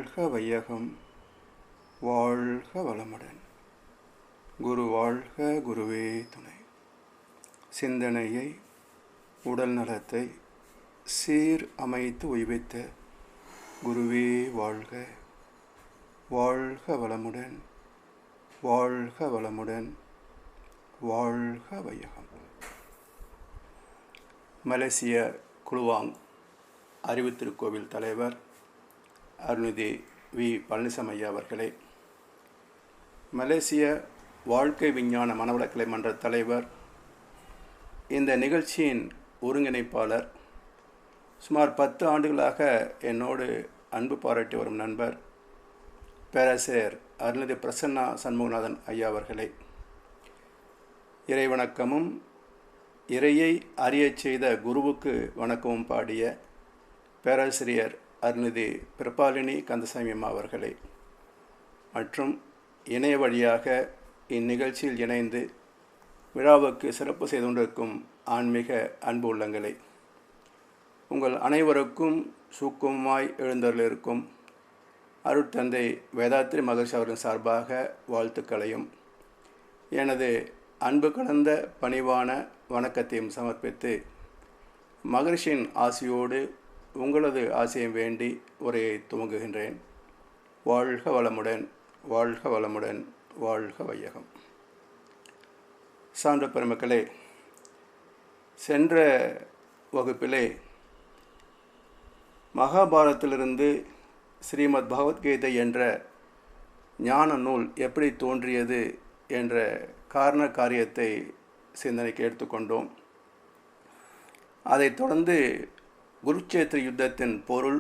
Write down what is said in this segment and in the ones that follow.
வாழ்க வையகம், வாழ்க வளமுடன். குரு வாழ்க, குருவே துணை. சிந்தனையை, உடல் நலத்தை சீர் அமைத்து உய்வித்த குருவே வாழ்க. வாழ்க வளமுடன், வாழ்க வளமுடன், வாழ்க வையகம். மலேசிய குலுவாங் அறிவு திருக்கோவில் தலைவர் அருள்நிதி வி. பழனிசாமி ஐயா அவர்களே, மலேசிய வாழ்க்கை விஞ்ஞான மனவளக்கலை மன்ற தலைவர், இந்த நிகழ்ச்சியின் ஒருங்கிணைப்பாளர், சுமார் 10 ஆண்டுகளாக என்னோடு அன்பு பாராட்டி வரும் நண்பர் பேராசிரியர் அருள்நிதி பிரசன்னா சண்முகநாதன் ஐயா அவர்களே, இறை வணக்கமும் இறையை அறியச் செய்த குருவுக்கு வணக்கமும் பாடிய பேராசிரியர் அருள்நிதி பிறப்பாலினி கந்தசாமி அம்மா அவர்களே, மற்றும் இணைய வழியாக இந்நிகழ்ச்சியில் இணைந்து விழாவுக்கு சிறப்பு செய்து கொண்டிருக்கும் ஆன்மீக அன்பு உள்ளங்களே, உங்கள் அனைவருக்கும் சூக்குமமாய் எழுந்தருளிருக்கும் அருட்தந்தை வேதாத்ரி மகர்ஷி அவர்களின் சார்பாக வாழ்த்துக்களையும் எனது அன்பு கலந்த பணிவான வணக்கத்தையும் சமர்ப்பித்து, மகர்ஷியின் ஆசியோடு உங்களது ஆசையும் வேண்டி உரையை துவங்குகின்றேன். வாழ்க வளமுடன், வாழ்க வளமுடன், வாழ்க வையகம். சான்ற பெருமக்களே, சென்ற வகுப்பிலே மகாபாரதத்திலிருந்து ஸ்ரீமத் பகவத்கீதை என்ற ஞான நூல் எப்படி தோன்றியது என்ற காரண காரியத்தை சிந்தனைக்கு எடுத்துக்கொண்டோம். அதைத் தொடர்ந்து குருட்சேத்திர யுத்தத்தின் பொருள்,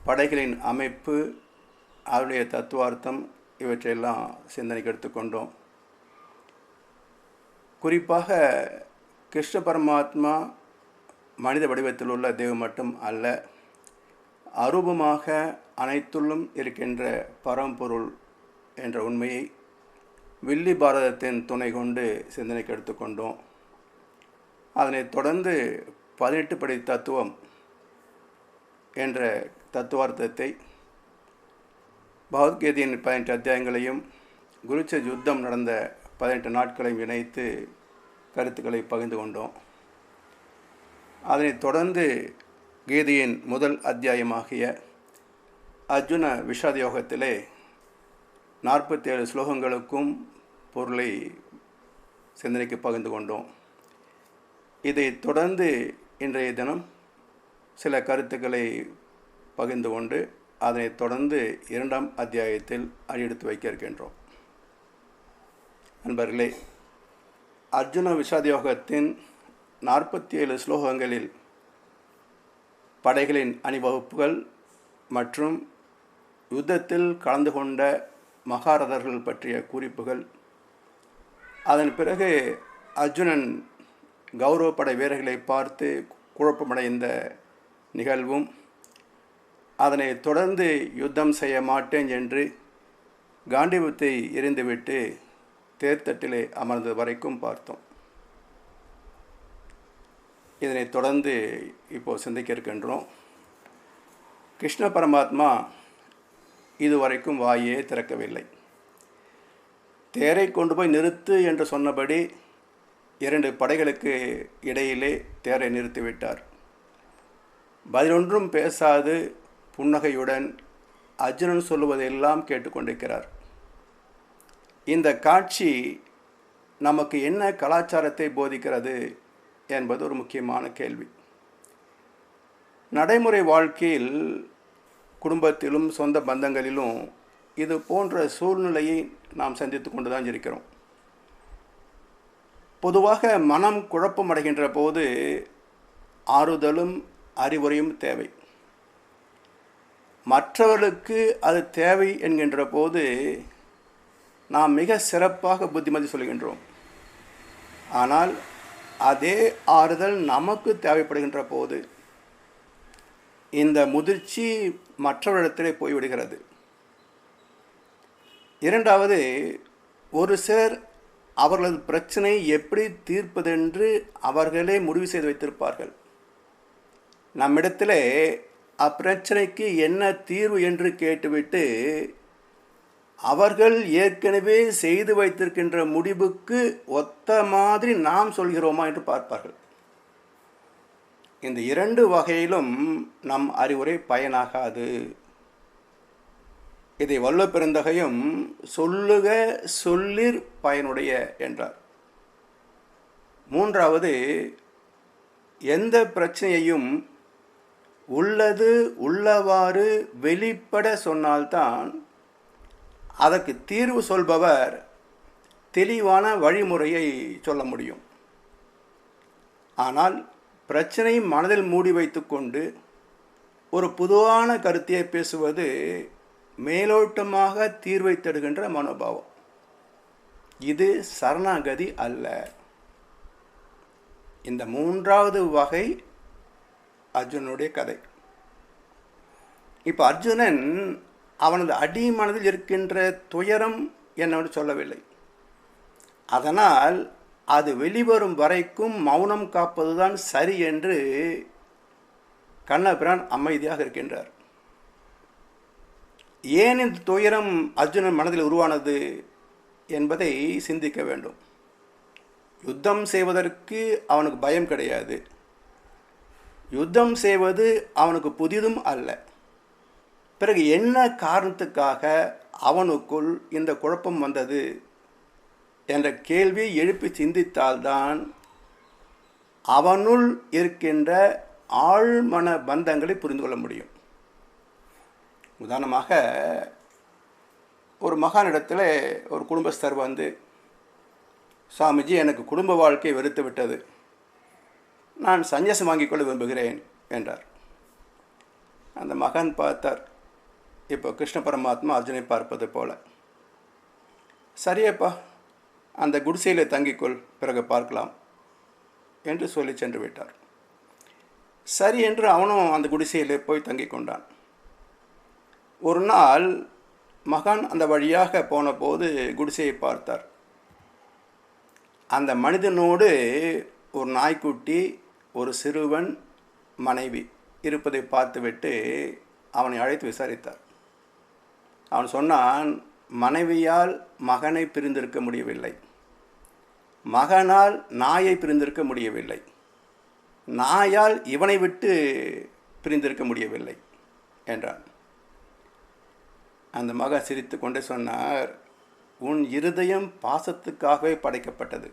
படைகளின் அமைப்பு, அவருடைய தத்துவார்த்தம் இவற்றையெல்லாம் சிந்தனைக்கு எடுத்துக்கொண்டோம். குறிப்பாக கிருஷ்ண பரமாத்மா மனித வடிவத்தில் உள்ள தெய்வம் மட்டும் அல்ல, அரூபமாக அனைத்துள்ளும் இருக்கின்ற பரம்பொருள் என்ற உண்மையை வில்லி பாரதத்தின் துணை கொண்டு சிந்தனைக்கு எடுத்துக்கொண்டோம். அதனைத் தொடர்ந்து 18 படி தத்துவம் என்ற தத்துவார்த்தத்தை பகவத்கீதையின் 18 அத்தியாயங்களையும் குருட்சேத்திர யுத்தம் நடந்த 18 நாட்களையும் இணைத்து கருத்துக்களை பகிர்ந்து கொண்டோம். அதனைத் தொடர்ந்து கீதையின் முதல் அத்தியாயமாகிய அர்ஜுன விஷாத யோகத்திலே 47 ஸ்லோகங்களுக்கும் பொருளை சிந்தனைக்கு பகிர்ந்து கொண்டோம். இதைத் தொடர்ந்து இன்றைய தினம் சில கருத்துக்களை பகிர்ந்து கொண்டு அதனைத் தொடர்ந்து 2ஆம் அத்தியாயத்தில் அடியெடுத்து வைக்க இருக்கின்றோம். நண்பர்களே, அர்ஜுன விஷாத யோகத்தின் 47 ஸ்லோகங்களில் படைகளின் அணிவகுப்புகள் மற்றும் யுத்தத்தில் கலந்து கொண்ட மகாரதர்கள் பற்றிய குறிப்புகள், அதன் பிறகு அர்ஜுனன் கௌரவப்படை வீரர்களை பார்த்து குழப்பமடைந்த நிகழ்வும், அதனை தொடர்ந்து யுத்தம் செய்ய மாட்டேன் என்று காண்டீவத்தை எறிந்துவிட்டு தேர்தட்டிலே அமர்ந்தது வரைக்கும் பார்த்தோம். இதனைத் தொடர்ந்து இப்போது சிந்திக்க இருக்கின்றோம். கிருஷ்ண பரமாத்மா இதுவரைக்கும் வாயே திறக்கவில்லை. தேரை கொண்டு போய் நிறுத்து என்று சொன்னபடி 2 படைகளுக்கு இடையிலே தேரை நிறுத்திவிட்டார். பதிலொன்றும் பேசாது புன்னகையுடன் அர்ஜுனன் சொல்லுவதெல்லாம் கேட்டுக்கொண்டிருக்கிறார். இந்த காட்சி நமக்கு என்ன கலாச்சாரத்தை போதிக்கிறது என்பது ஒரு முக்கியமான கேள்வி. நடைமுறை வாழ்க்கையில், குடும்பத்திலும் சொந்த பந்தங்களிலும் இது போன்ற சூழ்நிலையை நாம் சந்தித்து கொண்டு தான் இருக்கிறோம். பொதுவாக மனம் குழப்பமடைகின்ற போது ஆறுதலும் அறிவுரையும் தேவை. மற்றவர்களுக்கு அது தேவை என்கின்ற போது நாம் மிக சிறப்பாக புத்திமதி சொல்கின்றோம். ஆனால் அதே ஆறுதல் நமக்கு தேவைப்படுகின்ற போது இந்த முதிர்ச்சி மற்றவரிடத்திலே போய்விடுகிறது. இரண்டாவது, ஒரு சிலர் அவர்களது பிரச்சனை எப்படி தீர்ப்பதென்று அவர்களே முடிவு செய்து வைத்திருப்பார்கள். நம்மிடத்திலே அப்பிரச்சனைக்கு என்ன தீர்வு என்று கேட்டுவிட்டு அவர்கள் ஏற்கனவே செய்து வைத்திருக்கின்ற முடிவுக்கு ஒத்த மாதிரி நாம் சொல்கிறோமா என்று பார்ப்பார்கள். இந்த இரண்டு வகையிலும் நம் அறிவுரை பயனாகாது. இதை வள்ளுவ பெருந்தகையும் சொல்லுக சொல்லிற் பயனுடைய என்றார். மூன்றாவது, எந்த பிரச்சனையையும் உள்ளது உள்ளவாறு வெளிப்பட சொன்னால்தான் அதற்கு தீர்வு சொல்பவர் தெளிவான வழிமுறையை சொல்ல முடியும். ஆனால் பிரச்சனை மனதில் மூடி வைத்துக்கொண்டு ஒரு பொதுவான கருத்தை பேசுவது மேலோட்டமாக தீர்வை தேடுகின்ற மனோபாவம். இது சரணாகதி அல்ல. இந்த மூன்றாவது வகை அர்ஜுனனுடைய கதை. இப்போ அர்ஜுனன் அவனது அடி மனதில் இருக்கின்ற துயரம் என்னவென்று சொல்லவில்லை. அதனால் அது வெளிவரும் வரைக்கும் மௌனம் காப்பதுதான் சரி என்று கண்ணபிரான் அமைதியாக இருக்கின்றார். ஏன் இந்த துயரம் அர்ஜுனன் மனதில் உருவானது என்பதை சிந்திக்க வேண்டும். யுத்தம் செய்வதற்கு அவனுக்கு பயம் கிடையாது. யுத்தம் செய்வது அவனுக்கு புதிதும் அல்ல. பிறகு என்ன காரணத்துக்காக அவனுக்குள் இந்த குழப்பம் வந்தது என்ற கேள்வியை எழுப்பி சிந்தித்தால்தான் அவனுள் இருக்கின்ற ஆழ்மன பந்தங்களை புரிந்து கொள்ள முடியும். உதாரணமாக, ஒரு மகானிடத்தில் ஒரு குடும்பஸ்தர் வந்து, சாமிஜி, எனக்கு குடும்ப வாழ்க்கை வெறுத்து விட்டது, நான் சந்நியாசம் வாங்கிக் கொள்ள விரும்புகிறேன் என்றார். அந்த மகான் பார்த்தார். இப்போ கிருஷ்ண பரமாத்மா அர்ஜுனை பார்ப்பது போல, சரியப்பா, அந்த குடிசையில் தங்கிக்கொள், பிறகு பார்க்கலாம் என்று சொல்லி சென்று விட்டார். சரி என்று அவனும் அந்த குடிசையில் போய் தங்கி கொண்டான். ஒரு நாள் மகான் அந்த வழியாக போன போது குடிசையை பார்த்தார். அந்த மனிதனோடு ஒரு நாய்க்குட்டி, ஒரு சிறுவன், மனைவி இருப்பதை பார்த்துவிட்டு அவனை அழைத்து விசாரித்தார். அவன் சொன்னான், மனைவியால் மகனை பிரிந்திருக்க முடியவில்லை, மகனால் நாயை பிரிந்திருக்க முடியவில்லை, நாயால் இவனை விட்டு பிரிந்திருக்க முடியவில்லை என்றான். அந்த மகன் சிரித்து கொண்டே சொன்னார், உன் இருதயம் பாசத்துக்காகவே படைக்கப்பட்டது.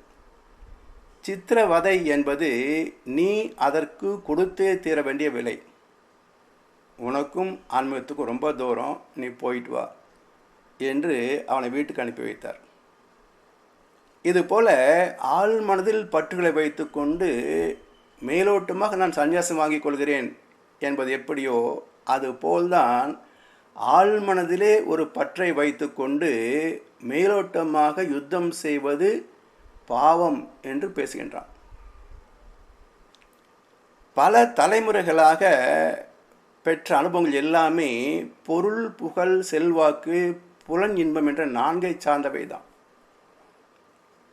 சித்திரவதை என்பது நீ அதற்கு கொடுத்தே தீர வேண்டிய விலை. உனக்கும் ஆன்மீகத்துக்கும் ரொம்ப தூரம், நீ போயிட்டு வா என்று அவனை வீட்டுக்கு அனுப்பி வைத்தார். இதுபோல் ஆள் மனதில் பற்றுகளை வைத்து கொண்டு மேலோட்டமாக நான் சந்நியாசம் வாங்கிக் கொள்கிறேன் என்பது எப்படியோ அதுபோல்தான் ஆள் மனதிலே ஒரு பற்றை வைத்து கொண்டு மேலோட்டமாக யுத்தம் செய்வது பாவம் என்று பேசுகின்றான். பல தலைமுறைகளாக பெற்ற அனுபவங்கள் எல்லாமே பொருள், புகழ், செல்வாக்கு, புலன் இன்பம் என்ற நான்கை சார்ந்தவை தான்.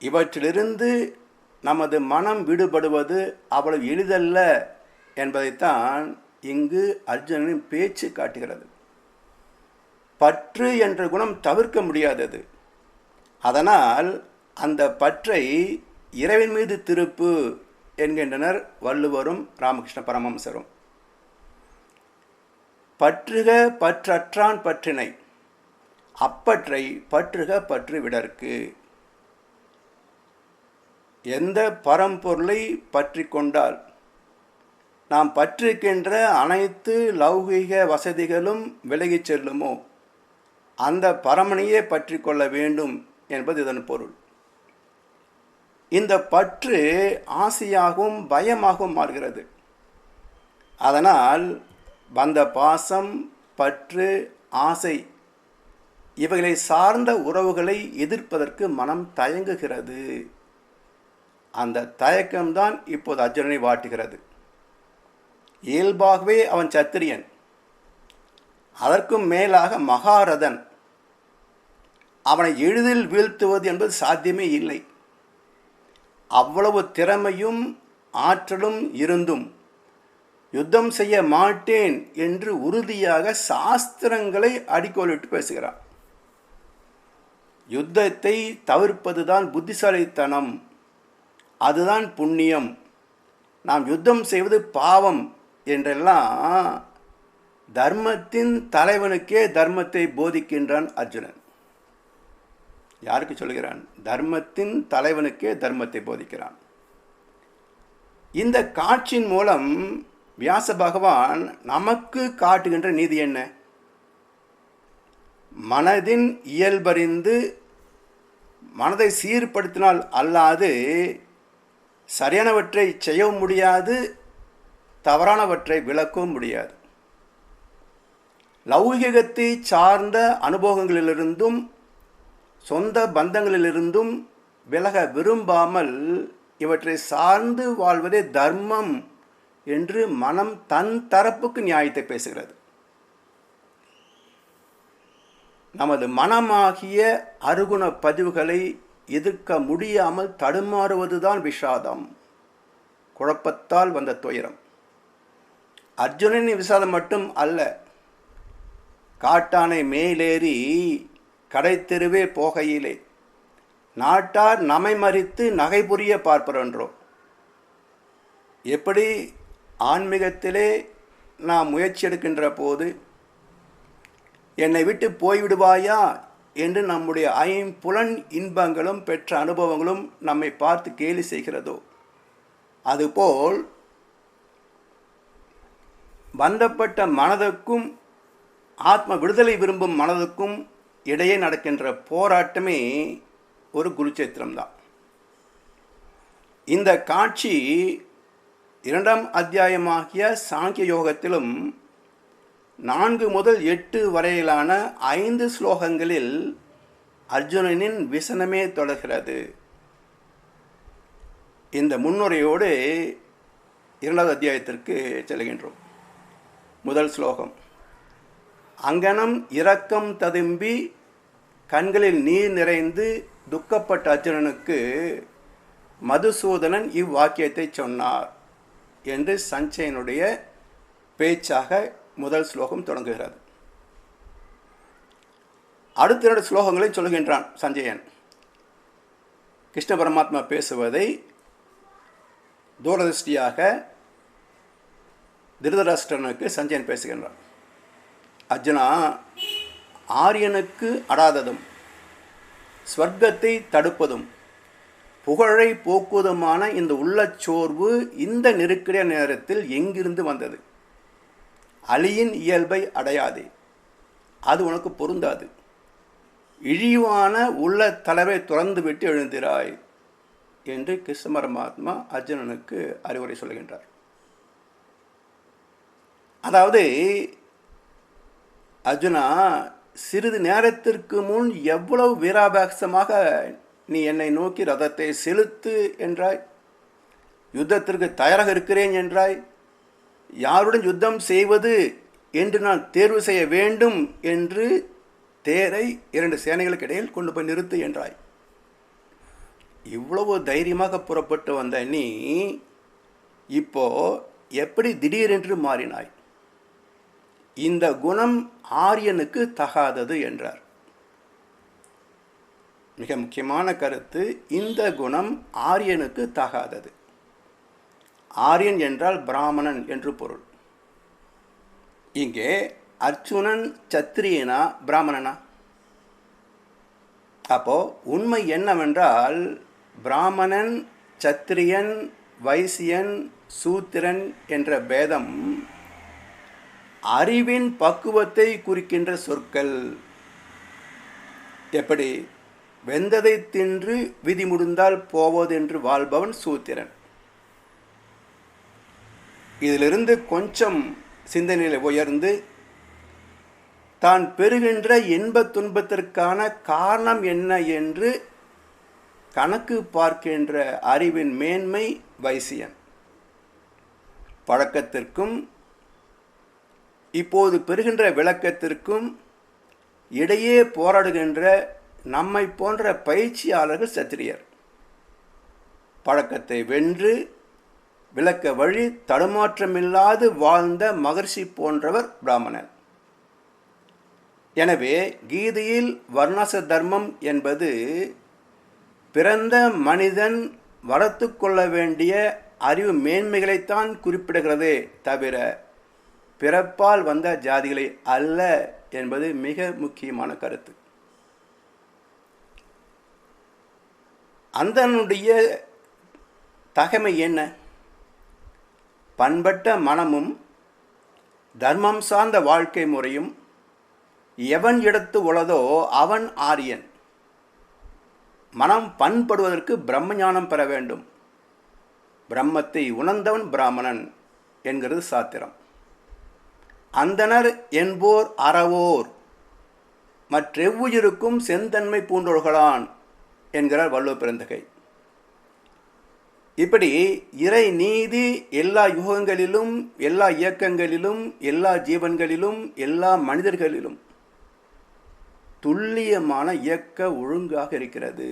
இவற்றிலிருந்து நமது மனம் விடுபடுவது அவ்வளவு எளிதல்ல என்பதைத்தான் இங்கு அர்ஜுனனின் பேச்சு காட்டுகிறது. பற்று என்ற குணம் தவிர்க்க முடியாதது. அதனால் அந்த பற்றை இறைவன் மீது திருப்பு என்கின்றனர் வள்ளுவரும் ராமகிருஷ்ண பரமஹம்சரும். பற்றுக பற்றற்றான் பற்றினை, அப்பற்றை பற்றுக பற்று விடற்கு. எந்த பரம்பொருளை பற்றி கொண்டால் நாம் பற்றிருக்கின்ற அனைத்து லௌகீக வசதிகளும் விலகிச் செல்லுமோ அந்த பரமனையே பற்றி கொள்ள வேண்டும் என்பது இதன் பொருள். இந்த பற்று ஆசையாகவும் பயமாகவும் மாறுகிறது. அதனால் வந்த பாசம், பற்று, ஆசை இவைகளை சார்ந்த உறவுகளை எதிர்ப்பதற்கு மனம் தயங்குகிறது. அந்த தயக்கம்தான் இப்போது அர்ஜுனனை வாட்டுகிறது. இயல்பாகவே அவன் சத்திரியன், அதற்கும் மேலாக மகாரதன். அவனை எளிதில் வீழ்த்துவது என்பது சாத்தியமே இல்லை. அவ்வளவு திறமையும் ஆற்றலும் இருந்தும் யுத்தம் செய்ய மாட்டேன் என்று உறுதியாக சாஸ்திரங்களை அடிக்கோலிட்டு பேசுகிறான். யுத்தத்தை தவிர்ப்பதுதான் புத்திசாலித்தனம், அதுதான் புண்ணியம், நாம் யுத்தம் செய்வது பாவம் என்றெல்லாம் தர்மத்தின் தலைவனுக்கே தர்மத்தை போதிக்கின்றான் அர்ஜுனன். யாருக்கு சொல்கிறான்? தர்மத்தின் தலைவனுக்கே தர்மத்தை போதிக்கிறான். இந்த காட்சியின் மூலம் வியாச பகவான் நமக்கு காட்டுகின்ற நீதி என்ன? மனதின் இயல்பறிந்து மனதை சீர்படுத்தினால் அல்லாது சரியானவற்றை செய்யவும் முடியாது, தவறானவற்றை விளக்கவும் முடியாது. லௌகிகத்தை சார்ந்த அனுபவங்களிலிருந்தும் சொந்த பந்தங்களிலிருந்தும் விலக விரும்பாமல் இவற்றை சார்ந்து வாழ்வதே தர்மம் என்று மனம் தன் தரப்புக்கு நியாயத்தை பேசுகிறது. நமது மனமாகிய அருகுண பதிவுகளை எதிர்க்க முடியாமல் தடுமாறுவதுதான் விஷாதம், குழப்பத்தால் வந்த துயரம். அர்ஜுனனின் விஷாதம் மட்டும் அல்ல, காட்டானை மேலேறி கடைத்தெருவே போகையிலே நாட்டார் நமை மறித்து நகை புரிய பார்ப்பரன்றோ. எப்படி ஆன்மீகத்திலே நாம் முயற்சி எடுக்கின்ற போது என்னை விட்டு போய்விடுவாயா என்று நம்முடைய ஐம்புலன் இன்பங்களும் பெற்ற அனுபவங்களும் நம்மை பார்த்து கேலி செய்கிறதோ, அதுபோல் பந்தப்பட்ட மனதுக்கும் ஆத்ம விடுதலை விரும்பும் மனதுக்கும் இடையே நடக்கின்ற போராட்டமே ஒரு குருச்சேத்திரம்தான். இந்த காட்சி 2ஆம் அத்தியாயமாகிய சாங்கிய யோகத்திலும் 4 முதல் 8 வரையிலான 5 ஸ்லோகங்களில் அர்ஜுனனின் விசனமே தொடர்கிறது. இந்த முன்னுரையோடு 2வது அத்தியாயத்திற்கு செல்கின்றோம். முதல் ஸ்லோகம். அங்கனம் இரக்கம் ததும்பி கண்களில் நீர் நிறைந்து துக்கப்பட்ட அர்ஜுனனுக்கு மதுசூதனன் இவ்வாக்கியத்தை சொன்னார் என்று சஞ்சயனுடைய பேச்சாக முதல் ஸ்லோகம் தொடங்குகிறது. அடுத்த 2 ஸ்லோகங்களை சொல்கின்றான் சஞ்சயன். கிருஷ்ண பரமாத்மா பேசுவதை தூரதிருஷ்டியாக திருதராஷ்டிரனுக்கு சஞ்சயன் பேசுகின்றான். அர்ஜுனா, ஆரியனுக்கு அடாததும் ஸ்வர்க்கத்தை தடுப்பதும் புகழை போக்குவதுமான இந்த உள்ளச்சோர்வு இந்த நெருக்கடிய நேரத்தில் எங்கிருந்து வந்தது? அலியின் இயல்பை அடையாதே, அது உனக்கு பொருந்தாது. இழிவான உள்ள தலைவை துறந்து விட்டு எழுந்திராய் என்று கிருஷ்ண பரமாத்மா அர்ஜுனனுக்கு அறிவுரை சொல்கின்றார். அதாவது, அர்ஜுனா, சிறிது நேரத்திற்கு முன் எவ்வளவு வீராபாசமாக நீ என்னை நோக்கி ரதத்தை செலுத்து என்றாய், யுத்தத்திற்கு தயாராக இருக்கிறேன் என்றாய், யாருடன் யுத்தம் செய்வது என்று நான் தேர்வு செய்ய வேண்டும் என்று தேரை 2 சேனைகளுக்கு இடையில் கொண்டு போய் நிறுத்து என்றாய். இவ்வளவு தைரியமாக புறப்பட்டு வந்த நீ இப்போ எப்படி திடீரென்று மாறினாய்? இந்த குணம் ஆரியனுக்கு தகாதது என்றார். மிக முக்கியமான கருத்து, இந்த குணம் ஆரியனுக்கு தகாதது. ஆரியன் என்றால் பிராமணன் என்று பொருள். இங்கே அர்ஜுனன் சத்திரியனா பிராமணனா? அப்போ உண்மை என்னவென்றால், பிராமணன், சத்திரியன், வைசியன், சூத்திரன் என்ற பேதம் அறிவின் பக்குவத்தை குறிக்கின்ற சொற்கள். எப்படி? வெந்ததை தின்று விதி முடிந்தால் போவதென்று வாழ்பவன் சூத்திரன். இதிலிருந்து கொஞ்சம் சிந்தனையில் உயர்ந்து தான் பெறுகின்ற இன்பத் துன்பத்திற்கான காரணம் என்ன என்று கணக்கு பார்க்கின்ற அறிவின் மேன்மை வைசியன். பழக்கத்திற்கும் இப்போது பெறுகின்ற விளக்கத்திற்கும் இடையே போராடுகின்ற நம்மை போன்ற பயிற்சியாளர்கள் சத்திரியர். பழக்கத்தை வென்று விளக்க வழி தடுமாற்றமில்லாது வாழ்ந்த மகர்ஷி போன்றவர் பிராமணன். எனவே கீதையில் வர்ணாச தர்மம் என்பது பிறந்த மனிதன் வளர்த்து கொள்ள வேண்டிய அறிவு மேன்மைகளைத்தான் குறிப்பிடுகிறதே தவிர பிறப்பால் வந்த ஜாதிகளை அல்ல என்பது மிக முக்கியமான கருத்து. அந்தனுடைய தகமை என்ன? பண்பட்ட மனமும் தர்மம் சார்ந்த வாழ்க்கை முறையும் எவன் இடத்து உளதோ அவன் ஆரியன். மனம் பண்படுவதற்கு பிரம்ம ஞானம் பெற வேண்டும். பிரம்மத்தை உணர்ந்தவன் பிராமணன் என்கிறது சாத்திரம். அந்தனர் என்போர் அறவோர் மற்றெவ்வுயிருக்கும் செந்தன்மை பூண்டோர்களான் என்கிறார் வள்ளுவ பெருந்தகை. இப்படி இறை நீதி எல்லா யுகங்களிலும், எல்லா இயக்கங்களிலும், எல்லா ஜீவன்களிலும், எல்லா மனிதர்களிலும் துல்லியமான இயக்க ஒழுங்காக இருக்கிறது.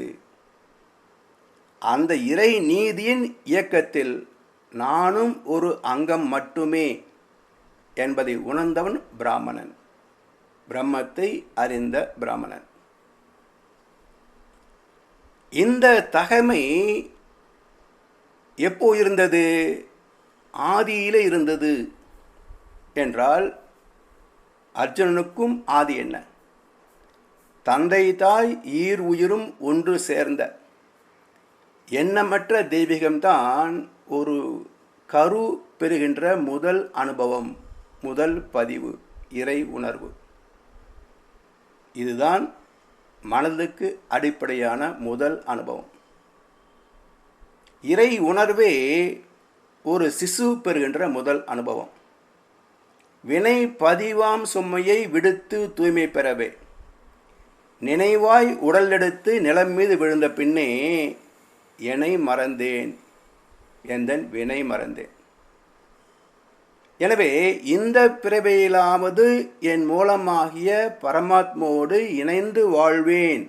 அந்த இறை நீதியின் இயக்கத்தில் நானும் ஒரு அங்கம் மட்டுமே என்பதை உணர்ந்தவன் பிராமணன், பிரம்மத்தை அறிந்த பிராமணன். இந்த தகமை எப்போ இருந்தது? ஆதியிலே இருந்தது என்றால் அர்ஜுனனுக்கும் ஆதி என்ன? தந்தை தாய் ஈர் உயிரும் ஒன்று சேர்ந்த எண்ணமற்ற தெய்வீகம்தான் ஒரு கரு பெறுகின்ற முதல் அனுபவம், முதல் பதிவு, இறை உணர்வு. இதுதான் மனதுக்கு அடிப்படையான முதல் அனுபவம். இறை உணர்வே ஒரு சிசு பெறுகின்ற முதல் அனுபவம். வினை பதிவாம் சுமையை விடுத்து தூய்மை பெறவே நினைவாய் உடல் எடுத்து நிலம் மீது விழுந்த பின்னே என்னை மறந்தேன், எந்தன் வினை மறந்தேன். எனவே இந்த பிறவியிலாவது என் மூலமாகிய பரமாத்மாவோடு இணைந்து வாழ்வேன்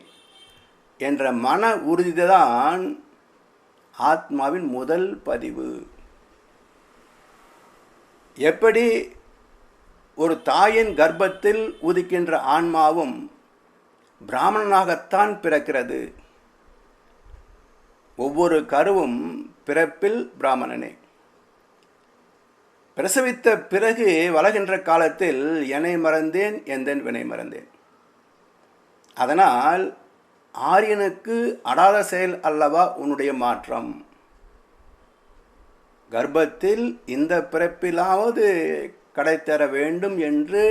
என்ற மன உறுதிதான் ஆத்மாவின் முதல் பதிவு. எப்படி ஒரு தாயின் கர்ப்பத்தில் உதிக்கின்ற ஆன்மாவும் பிராமணனாகத்தான் பிறக்கிறது. ஒவ்வொரு கருவும் பிறப்பில் பிராமணனே. பிரசவித்த பிறகு வளர்கின்ற காலத்தில் என்னை மறந்தேன், எந்தன் வினை மறந்தேன். அதனால் ஆரியனுக்கு அடாத செயல் அல்லவா உன்னுடைய மாற்றம். கர்ப்பத்தில் இந்த பிறப்பிலாவது கடைத்தர வேண்டும் என்று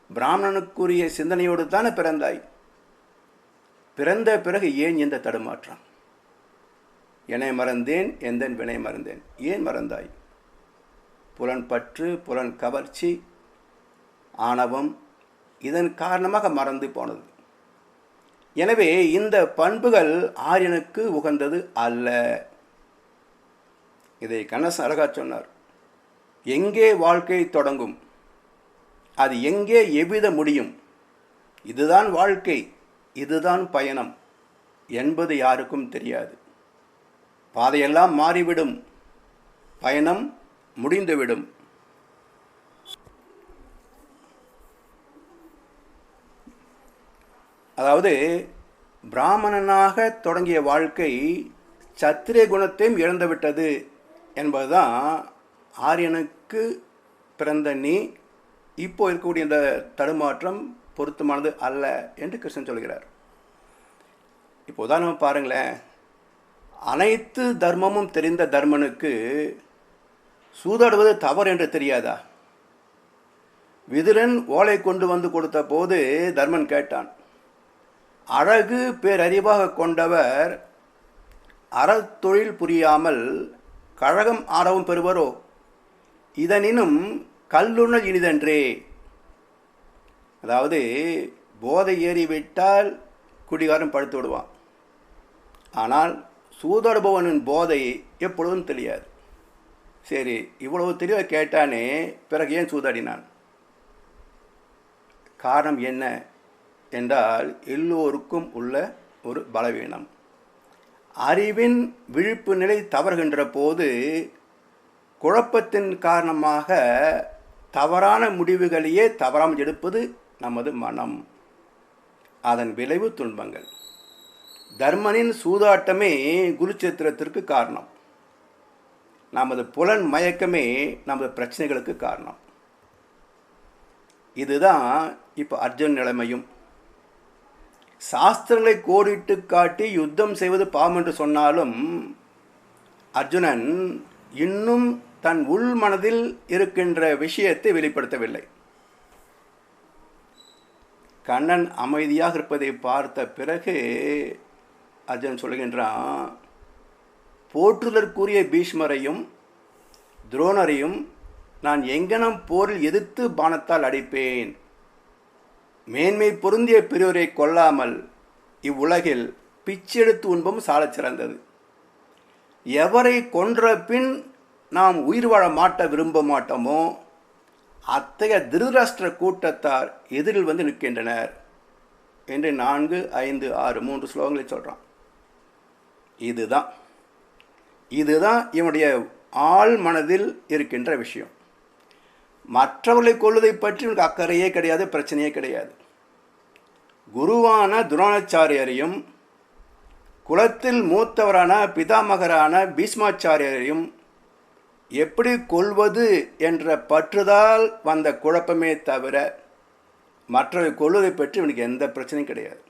பிராமணனுக்குரிய சிந்தனையோடு தானே பிறந்தாய். பிறந்த பிறகு ஏன் இந்த தடுமாற்றம்? என்னை மறந்தேன், எந்தன் வினை மறந்தேன். ஏன் மறந்தாய்? புலன் பற்று, புலன் கவர்ச்சி, ஆணவம், இதன் காரணமாக மறந்து போனது. எனவே இந்த பண்புகள் ஆரியனுக்கு உகந்தது அல்ல. இதை கண்ணதாசன் அழகா சொன்னார். எங்கே வாழ்க்கை தொடங்கும், அது எங்கே எவ்வித முடியும், இதுதான் வாழ்க்கை, இதுதான் பயணம் என்பது யாருக்கும் தெரியாது. பாதையெல்லாம் மாறிவிடும், பயணம் முடிந்துவிடும். அதாவது பிராமணனாக தொடங்கிய வாழ்க்கை சத்திரிய குணத்தையும் இழந்துவிட்டது என்பதுதான் ஆரியனுக்கு பிறந்த நீ இப்போ இருக்கக்கூடிய இந்த தடுமாற்றம் பொருத்தமானது அல்ல என்று கிருஷ்ணன் சொல்கிறார். இப்போ உதாரணம் பாருங்களேன். அனைத்து தர்மமும் தெரிந்த தர்மனுக்கு சூதாடுவது தவறு என்று தெரியாதா? விதுரன் ஓலை கொண்டு வந்து கொடுத்த போது தர்மன் கேட்டான், அழகு பேரறிவாக கொண்டவர் அறத்தொழில் புரியாமல் கழகம் ஆடவும் பெறுவரோ? இதனினும் கல்லுணல் இனிதன்றே. அதாவது போதை ஏறிவிட்டால் குடிகாரன் படுத்து விடுவான். ஆனால் சூதாடுபவனின் போதை எப்பொழுதும் தெரியாது. சரி, இவ்வளவு தெளிவாக கேட்டானே, பிறகு ஏன் சூதாடினான்? காரணம் என்ன என்றால் எல்லோருக்கும் உள்ள ஒரு பலவீனம். அறிவின் விழிப்பு நிலை தவறுகின்ற போது குழப்பத்தின் காரணமாக தவறான முடிவுகளையே தவறாமல் எடுப்பது நமது மனம். அதன் விளைவு துன்பங்கள். தர்மனின் சூதாட்டமே குருச்சேத்திரத்திற்கு காரணம். நமது புலன் மயக்கமே நமது பிரச்சனைகளுக்கு காரணம். இதுதான் இப்போ அர்ஜுன் நிலைமையும். சாஸ்திரங்களை கோடிட்டு காட்டி யுத்தம் செய்வது பாவம் என்று சொன்னாலும் அர்ஜுனன் இன்னும் தன் உள் மனதில் இருக்கின்ற விஷயத்தை வெளிப்படுத்தவில்லை. கண்ணன் அமைதியாக இருப்பதை பார்த்த பிறகு அர்ஜுனன் சொல்கின்றான், போற்றுதற்குரிய பீஷ்மரையும் துரோணரையும் நான் எங்கனம் போரில் எதிர்த்து பானத்தால் அடிப்பேன். மேன்மை பொருந்திய பெரியோரை கொல்லாமல் இவ்வுலகில் பிச்செடுத்து உண்பம் சாலச் சிறந்தது. எவரை கொன்ற பின் நாம் உயிர் வாழ விரும்ப மாட்டோமோ அத்தகைய திருதராஷ்டிர கூட்டத்தார் எதிரில் வந்து நிற்கின்றனர் என்று 4, 5, 6 3 ஸ்லோகங்களை சொல்கிறான். இதுதான் இவனுடைய ஆழ் மனதில் இருக்கின்ற விஷயம். மற்றவர்களை கொள்வதை பற்றி உனக்கு அக்கறையே கிடையாது, பிரச்சனையே கிடையாது. குருவான துரோணாச்சாரியரையும் குலத்தில் மூத்தவரான பிதாமகரான பீஷ்மாச்சாரியரையும் எப்படி கொள்வது என்ற பற்றுதால் வந்த குழப்பமே தவிர மற்றவர்களை கொள்வதை பற்றி இவனுக்கு எந்த பிரச்சனையும் கிடையாது.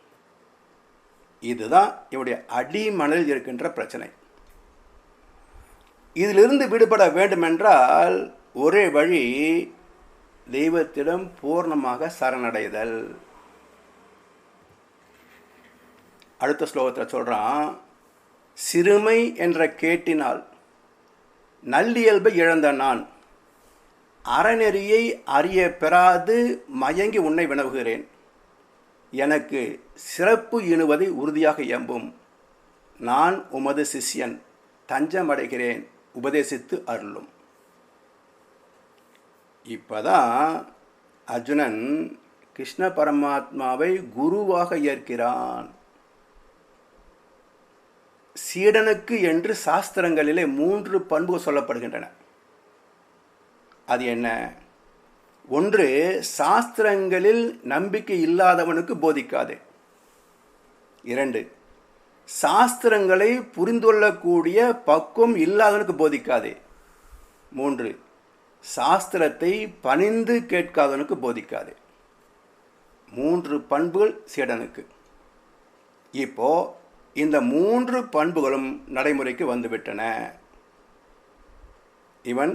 இதுதான் இவனுடைய அடிமனதில் இருக்கின்ற பிரச்சனை. இதிலிருந்து விடுபட வேண்டுமென்றால் ஒரே வழி தெய்வத்திடம் பூர்ணமாக சரணடைதல். அடுத்த ஸ்லோகத்தில் சொல்கிறான், சிறுமை என்ற கேட்டினால் நல்லியல்பை இழந்த நான் அறநெறியை அறிய பெறாது மயங்கி உன்னை வினவுகிறேன். எனக்கு சிறப்பு ஈணுவதை உறுதியாக எம்பும். நான் உமது சிஷ்யன், தஞ்சமடைகிறேன், உபதேசித்து அருளும். இப்போதான் அர்ஜுனன் கிருஷ்ண பரமாத்மாவை குருவாக ஏற்கிறான். சீடனுக்கு என்று சாஸ்திரங்களிலே 3 பண்புகள் சொல்லப்படுகின்றன. அது என்ன? 1, சாஸ்திரங்களில் நம்பிக்கை இல்லாதவனுக்கு போதிக்காதே. 2, சாஸ்திரங்களை புரிந்து கொள்ளக்கூடிய பக்குவம் இல்லாதவனுக்கு போதிக்காதே. 3, சாஸ்திரத்தை பணிந்து கேட்காதவனுக்கு போதிக்காதே. 3 பண்புகள் சீடனுக்கு. இப்போ இந்த 3 பண்புகளும் நடைமுறைக்கு வந்துவிட்டன. இவன்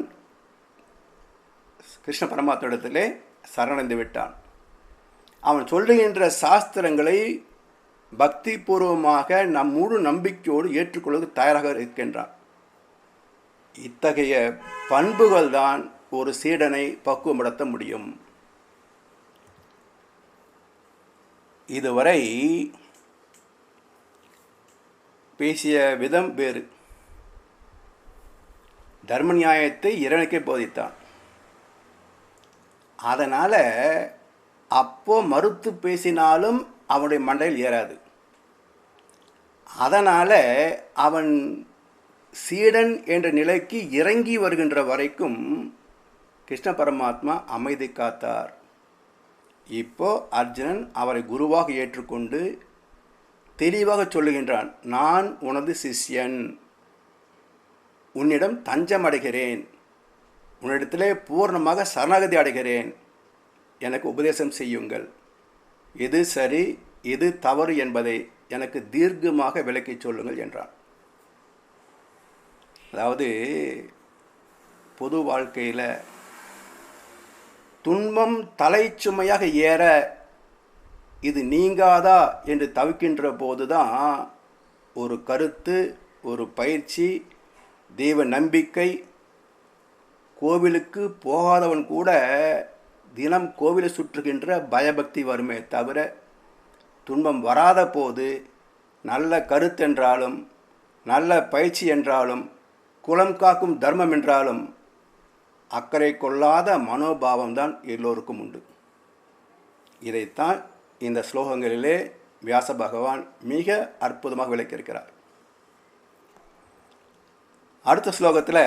கிருஷ்ண பரமாத்மாவிடத்திலே சரணடைந்து விட்டான். அவன் சொல்லுகின்ற சாஸ்திரங்களை பக்தி பூர்வமாக நம் முழு நம்பிக்கையோடு ஏற்றுக்கொள்வதற்கு தயாராக இருக்கின்றான். இத்தகைய பண்புகள் தான் ஒரு சீடனை பக்குவப்படுத்த முடியும். இதுவரை பேசிய விதம் வேறு. தர்ம நியாயத்தை இறைவனுக்கே போதித்தான். அதனால் அப்போ மறுத்து பேசினாலும் அவனுடைய மண்டையில் ஏறாது. அதனால் அவன் சீடன் என்ற நிலைக்கு இறங்கி வருகின்ற வரைக்கும் கிருஷ்ண பரமாத்மா அமைதி காத்தார். இப்போ அர்ஜுனன் அவரை குருவாக ஏற்றுக்கொண்டு தெளிவாக சொல்லுகின்றான், நான் உனது சிஷ்யன், உன்னிடம் தஞ்சம் அடைகிறேன், உன்னிடத்திலே பூர்ணமாக சரணாகதி அடைகிறேன், எனக்கு உபதேசம் செய்யுங்கள், எது சரி எது தவறு என்பதை எனக்கு தீர்க்கமாக விளக்கி சொல்லுங்கள் என்றான். அதாவது பொது வாழ்க்கையில் துன்பம் தலைச்சுமையாக ஏற இது நீங்காதா என்று தவிக்கின்ற போது தான் ஒரு கருத்து, ஒரு பயிற்சி, தெய்வ நம்பிக்கை, கோவிலுக்கு போகாதவன் கூட தினம் கோவிலை சுற்றுகின்ற பயபக்தி வருமே தவிர, துன்பம் வராத போது நல்ல கருத்தென்றாலும் நல்ல பயிற்சி என்றாலும் குலம் காக்கும் தர்மம் என்றாலும் அக்கறை கொள்ளாத மனோபாவம்தான் எல்லோருக்கும் உண்டு. இதைத்தான் இந்த ஸ்லோகங்களிலே வியாச பகவான் மிக அற்புதமாக விளக்கியிருக்கிறார். அடுத்த ஸ்லோகத்தில்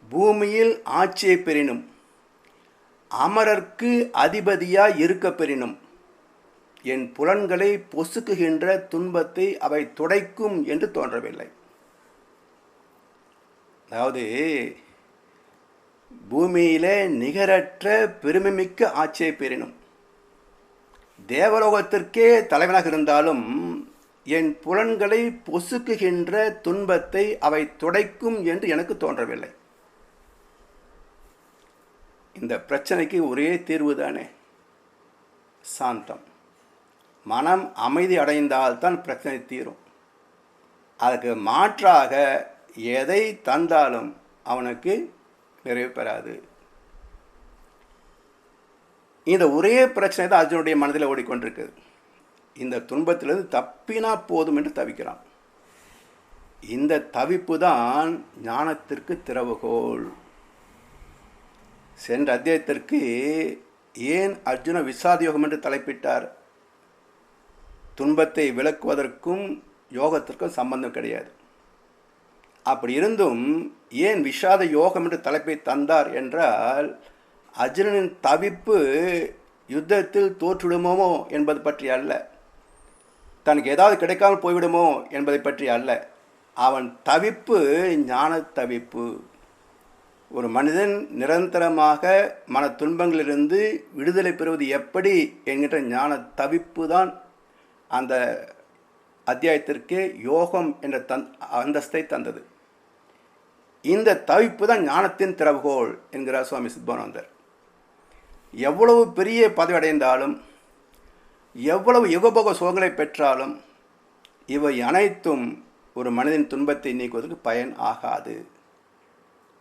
பூமியில் ஆட்சியை பெறினும் அமரர்க்கு அதிபதியாய் இருக்க பெறினும் என் புலன்களை பொசுக்குகின்ற துன்பத்தை அவை துடைக்கும் என்று தோன்றவில்லை. அதாவது பூமியிலே நிகரற்ற பெருமைமிக்க ஆட்சியை பெறினும் தேவலோகத்திற்கே தலைவனாக இருந்தாலும் என் புலன்களை பொசுக்குகின்ற துன்பத்தை அவை துடைக்கும் என்று எனக்கு தோன்றவில்லை. இந்த பிரச்சனைக்கு ஒரே தீர்வு தானே, சாந்தம். மனம் அமைதி அடைந்தால்தான் பிரச்சனை தீரும். அதுக்கு மாற்றாக எதை தந்தாலும் அவனுக்கு நிறைவு பெறாது. இந்த ஒரே பிரச்சனை தான் அர்ஜுனுடைய மனதில் ஓடிக்கொண்டிருக்குது. இந்த துன்பத்திலிருந்து தப்பினா போதும் என்று தவிக்கிறான். இந்த தவிப்பு தான் ஞானத்திற்கு திறவுகோல். சென்ற அத்தியாயத்திற்கு ஏன் அர்ஜுன விஷாத யோகம் என்று தலைப்பிட்டார்? துன்பத்தை விளக்குவதற்கும் யோகத்திற்கும் சம்பந்தம் கிடையாது. அப்படி இருந்தும் ஏன் விஷாத யோகம் என்று தலைப்பை தந்தார் என்றால், அர்ஜுனனின் தவிப்பு யுத்தத்தில் தோற்றுவிடுமோ என்பது பற்றி அல்ல, தனக்கு ஏதாவது கிடைக்காமல் போய்விடுமோ என்பதை பற்றி அல்ல. அவன் தவிப்பு ஞான தவிப்பு. ஒரு மனிதன் நிரந்தரமாக மன துன்பங்களிலிருந்து விடுதலை பெறுவது எப்படி என்கின்ற ஞான தவிப்பு தான் அந்த அத்தியாயத்திற்கு யோகம் என்ற அந்தஸ்தை தந்தது. இந்த தவிப்பு தான் ஞானத்தின் திறவுகோல் என்கிறார் சுவாமி சித்பவானந்தர். எவ்வளவு பெரிய பதவி அடைந்தாலும், எவ்வளவு யுகபோக சுகங்களை பெற்றாலும், இவை அனைத்தும் ஒரு மனிதன் துன்பத்தை நீக்குவதற்கு பயன் ஆகாது.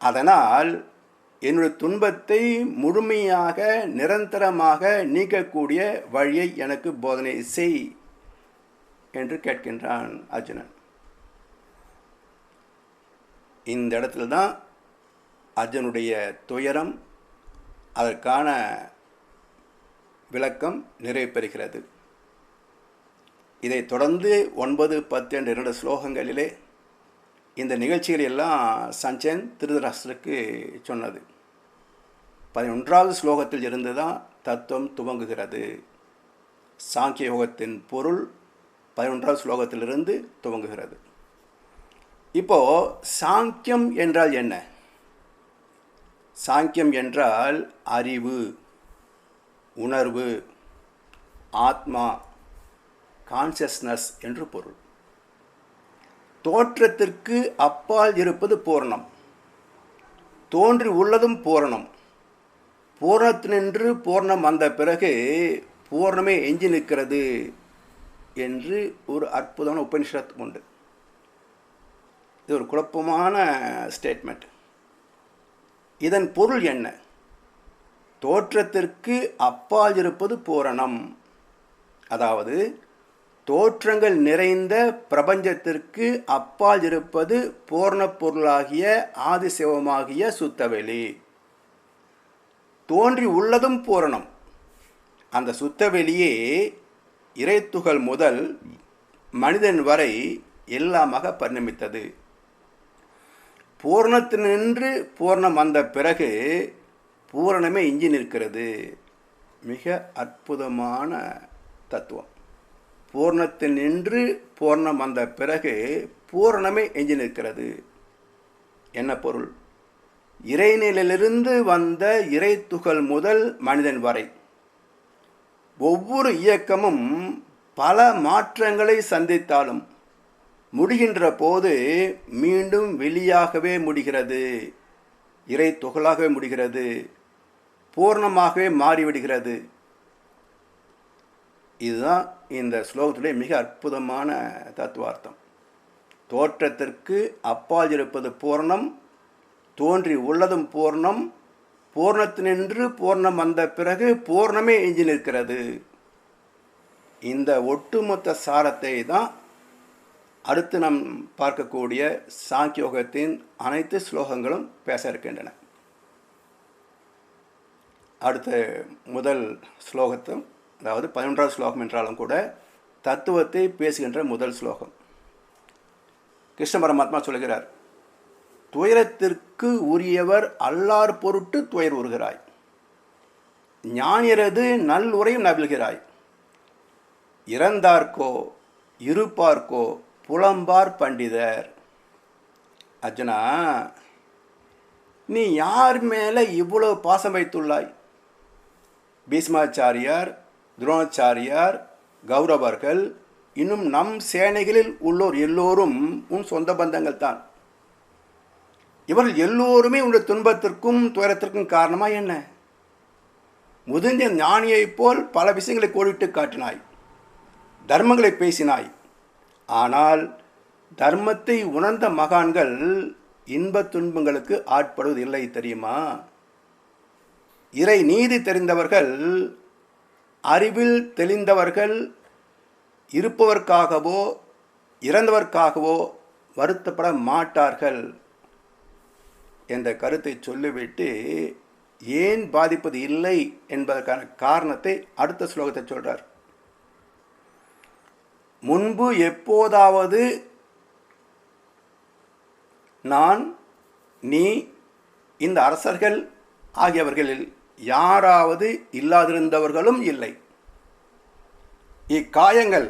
அதனால் என்னுடைய துன்பத்தை முழுமையாக நிரந்தரமாக நீக்கக்கூடிய வழியை எனக்கு போதனை செய் என்று கேட்கின்றான் அர்ஜுனன். இந்த இடத்துல தான் அர்ஜுனுடைய துயரம், அதற்கான விளக்கம் நிறைவு பெறுகிறது. இதைத் தொடர்ந்து 9, 10 என்ற 2 ஸ்லோகங்களிலே இந்த நிகழ்ச்சிகள் எல்லாம் சஞ்சயன் திருதராஷ்டிரருக்கு சொன்னது. 11வது ஸ்லோகத்தில் இருந்து தான் தத்துவம் துவங்குகிறது. சாங்கிய யோகத்தின் பொருள் 11வது ஸ்லோகத்திலிருந்து துவங்குகிறது. இப்போ சாங்கியம் என்றால் என்ன? சாங்கியம் என்றால் அறிவு, உணர்வு, ஆத்மா, கான்சியஸ்னஸ் என்று பொருள். தோற்றத்திற்கு அப்பால் இருப்பது பூரணம், தோன்றி உள்ளதும் பூரணம், பூரணத்தினின்று பூர்ணம் வந்த பிறகு பூர்ணமே எஞ்சி நிற்கிறது என்று ஒரு அற்புதமான உபனிஷத் உண்டு. இது ஒரு குழப்பமான ஸ்டேட்மெண்ட். இதன் பொருள் என்ன? தோற்றத்திற்கு அப்பால் இருப்பது பூரணம், அதாவது தோற்றங்கள் நிறைந்த பிரபஞ்சத்திற்கு அப்பால் இருப்பது பூர்ண பொருளாகிய ஆதிசிவமாகிய சுத்தவெளி. தோன்றி உள்ளதும் பூரணம். அந்த சுத்தவெளியே இறைத்துகள் முதல் மனிதன் வரை எல்லாமாக பரிணமித்தது. பூரணத்தினின்று பூர்ணம் வந்த பிறகு பூரணமே எஞ்சி நிற்கிறது. மிக அற்புதமான தத்துவம். பூர்ணத்தினின்று பூர்ணம் வந்த பிறகு பூரணமே எஞ்சி நிற்கிறது. என்ன பொருள்? இறைநிலையிலிருந்து வந்த இறைத்துகள் முதல் மனிதன் வரை ஒவ்வொரு இயக்கமும் பல மாற்றங்களை சந்தித்தாலும் முடிகின்ற போது மீண்டும் வெளியாகவே முடிகிறது, இறை துகளாகவே முடிகிறது, பூர்ணமாகவே மாறிவிடுகிறது. இதுதான் இந்த ஸ்லோகத்துடைய மிக அற்புதமான தத்துவார்த்தம். தோற்றத்திற்கு அப்பால் இருப்பது பூர்ணம், தோன்றி உள்ளதும் பூர்ணம், பூர்ணத்தினின்று பூர்ணம் வந்த பிறகு பூர்ணமே எஞ்சி நிற்கிறது. இந்த ஒட்டுமொத்த சாரத்தை தான் அடுத்து நாம் பார்க்கக்கூடிய சாங்கியோகத்தின் அனைத்து ஸ்லோகங்களும் பேச இருக்கின்றன. அடுத்த முதல் ஸ்லோகத்தும், அதாவது 11வது ஸ்லோகம் என்றாலும் கூட தத்துவத்தை பேசுகின்ற முதல் ஸ்லோகம். கிருஷ்ண பரமாத்மா சொல்கிறார், துயரத்திற்கு உரியவர் அல்லார் பொருட்டு துயர் உறுகிறாய். ஞானியரது நல்லுரையும் நவில்கிறாய். இறந்தார்க்கோ இருப்பார்க்கோ புலம்பார் பண்டிதர். அர்ஜுனா, நீ யார் மேலே இவ்வளவு பாசம் வைத்துள்ளாய்? பீஷ்மாச்சாரியார், துரோணாச்சாரியார், கௌரவர்கள், இன்னும் நம் சேனைகளில் உள்ளோர் எல்லோரும் உன் சொந்த பந்தங்கள் தான். இவர்கள் எல்லோருமே உன்னுடைய துன்பத்திற்கும் துயரத்திற்கும் காரணமா என்ன? முதிர்ந்த ஞானியைப் போல் பல விஷயங்களை கோடிட்டு காட்டினாய், தர்மங்களை பேசினாய். ஆனால் தர்மத்தை உணர்ந்த மகான்கள் இன்பத் துன்பங்களுக்கு ஆட்படுவதில்லை தெரியுமா? இறை நீதி தெரிந்தவர்கள், அறிவில் தெளிந்தவர்கள் இருப்பவர்க்காகவோ இறந்தவர்க்காகவோ வருத்தப்பட மாட்டார்கள் என்ற கருத்தை சொல்லிவிட்டு ஏன் பாதிப்பது இல்லை என்பதற்கான காரணத்தை அடுத்த ஸ்லோகத்தை சொல்றார். முன்பு எப்போதாவது நான், நீ, இந்த அரசர்கள் ஆகியவர்களில் யாராவது இல்லாதிருந்தவர்களும் இல்லை. இக்காயங்கள்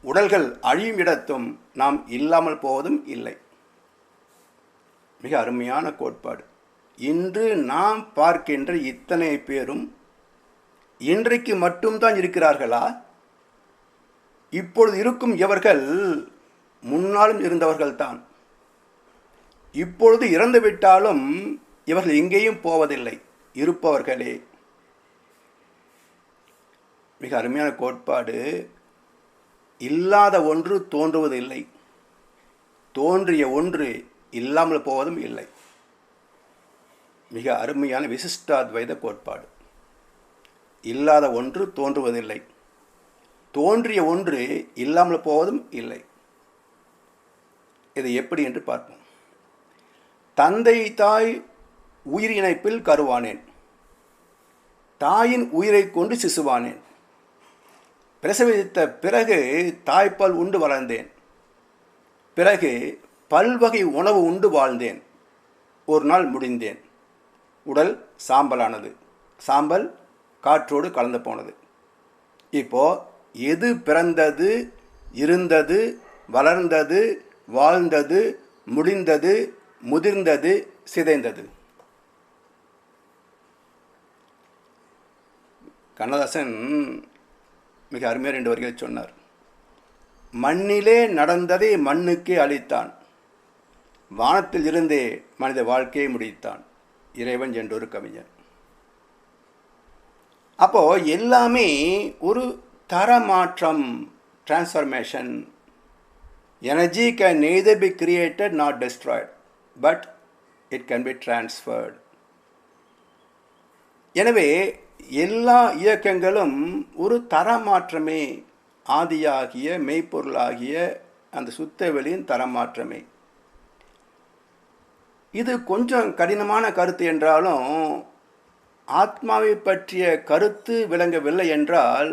உடல்கள் அழியும் இடத்தும் நாம் இல்லாமல் போவதும் இல்லை. மிக அருமையான கோட்பாடு. இன்று நாம் பார்க்கின்ற இத்தனை பேரும் இன்றைக்கு மட்டும்தான் இருக்கிறார்களா? இப்பொழுது இருக்கும் இவர்கள் முன்னாலும் இருந்தவர்கள்தான். இப்பொழுது இறந்துவிட்டாலும் இவர்கள் எங்கேயும் போவதில்லை, இருப்பவர்களே. மிக அருமையான கோட்பாடு. இல்லாத ஒன்று தோன்றுவதில்லை, தோன்றிய ஒன்று இல்லாமல் போவதும் இல்லை. மிக அருமையான விசிஷ்டாத்வைத கோட்பாடு. இல்லாத ஒன்று தோன்றுவதில்லை, தோன்றிய ஒன்று இல்லாமல் போவதும் இல்லை. இது எப்படி என்று பார்ப்போம். தந்தை தாய் உயிர் இணைப்பில் கருவானேன், தாயின் உயிரை கொண்டு சிசுவானேன். பிரசவித்த பிறகு தாய்ப்பால் உண்டு வளர்ந்தேன். பிறகு பல்வகை உணவு உண்டு வாழ்ந்தேன். ஒரு நாள் முடிந்தேன். உடல் சாம்பலானது, சாம்பல் காற்றோடு கலந்து போனது. இப்போ எது பிறந்தது, இருந்தது, வளர்ந்தது, வாழ்ந்தது, முடிந்தது, முதிர்ந்தது, சிதைந்தது? கண்ணதாசன் மிக அருமையாக 2 வரிகளை சொன்னார். மண்ணிலே நடந்ததை மண்ணுக்கே அளித்தான், வானத்தில் இருந்தே மனித வாழ்க்கையை முடித்தான் இறைவன் என்றொரு கவிஞர். அப்போ எல்லாமே ஒரு தரமாற்றம், transformation. Energy can neither be created nor destroyed, but it can be transferred. எனவே எல்லா இயக்கங்களும் ஒரு தரமாற்றமே, ஆதியாகிய மெய்ப்பொருளாகிய அந்த சுத்த வெளியின் தரமாற்றமே. இது கொஞ்சம் கடினமான கருத்து என்றாலும் ஆத்மாவை பற்றிய கருத்து விளங்கவில்லை என்றால்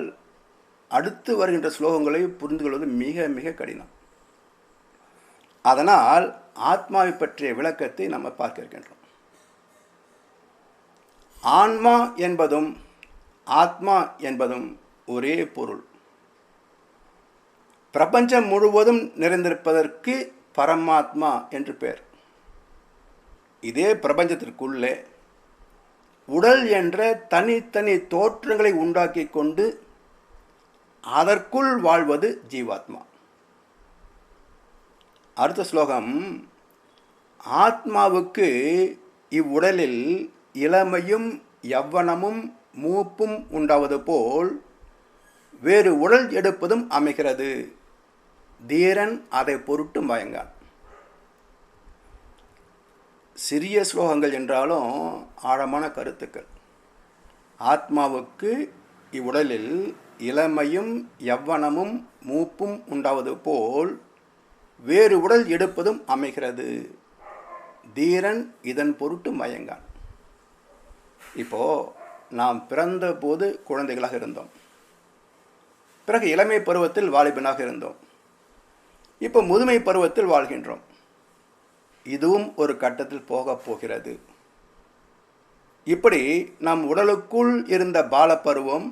அடுத்து வருகின்ற ஸ்லோகங்களை புரிந்து கொள்வது மிக மிக கடினம். அதனால் ஆத்மாவை பற்றிய விளக்கத்தை நம்ம பார்க்க இருக்கின்றோம். ஆன்மா என்பதும் ஆத்மா என்பதும் ஒரே பொருள். பிரபஞ்சம் முழுவதும் நிறைந்திருப்பதற்கு பரமாத்மா என்று பெயர். இதே பிரபஞ்சத்திற்குள்ளே உடல் என்ற தனித்தனி தோற்றங்களை உண்டாக்கி கொண்டு அதற்குள் வாழ்வது ஜீவாத்மா. அடுத்த ஸ்லோகம், ஆத்மாவுக்கு இவ்வுடலில் இளமையும் யவ்வனமும் மூப்பும் உண்டாவது போல் வேறு உடல் எடுப்பதும் அமைகிறது, தீரன் அதை பொருட்டு மயங்கான். சிறிய ஸ்லோகங்கள் என்றாலும் ஆழமான கருத்துக்கள். ஆத்மாவுக்கு இவ்வுடலில் இளமையும் யவ்வனமும் மூப்பும் உண்டாவது போல் வேறு உடல் எடுப்பதும் அமைகிறது, தீரன் இதன் பொருட்டு மயங்கான். இப்போ நாம் பிறந்த போது குழந்தைகளாக இருந்தோம், பிறகு இளமை பருவத்தில் வாலிபனாக இருந்தோம், இப்போ முதுமை பருவத்தில் வாழ்கின்றோம். இதுவும் ஒரு கட்டத்தில் போகப் போகிறது. இப்படி நம் உடலுக்குள் இருந்த பாலப்பருவம்,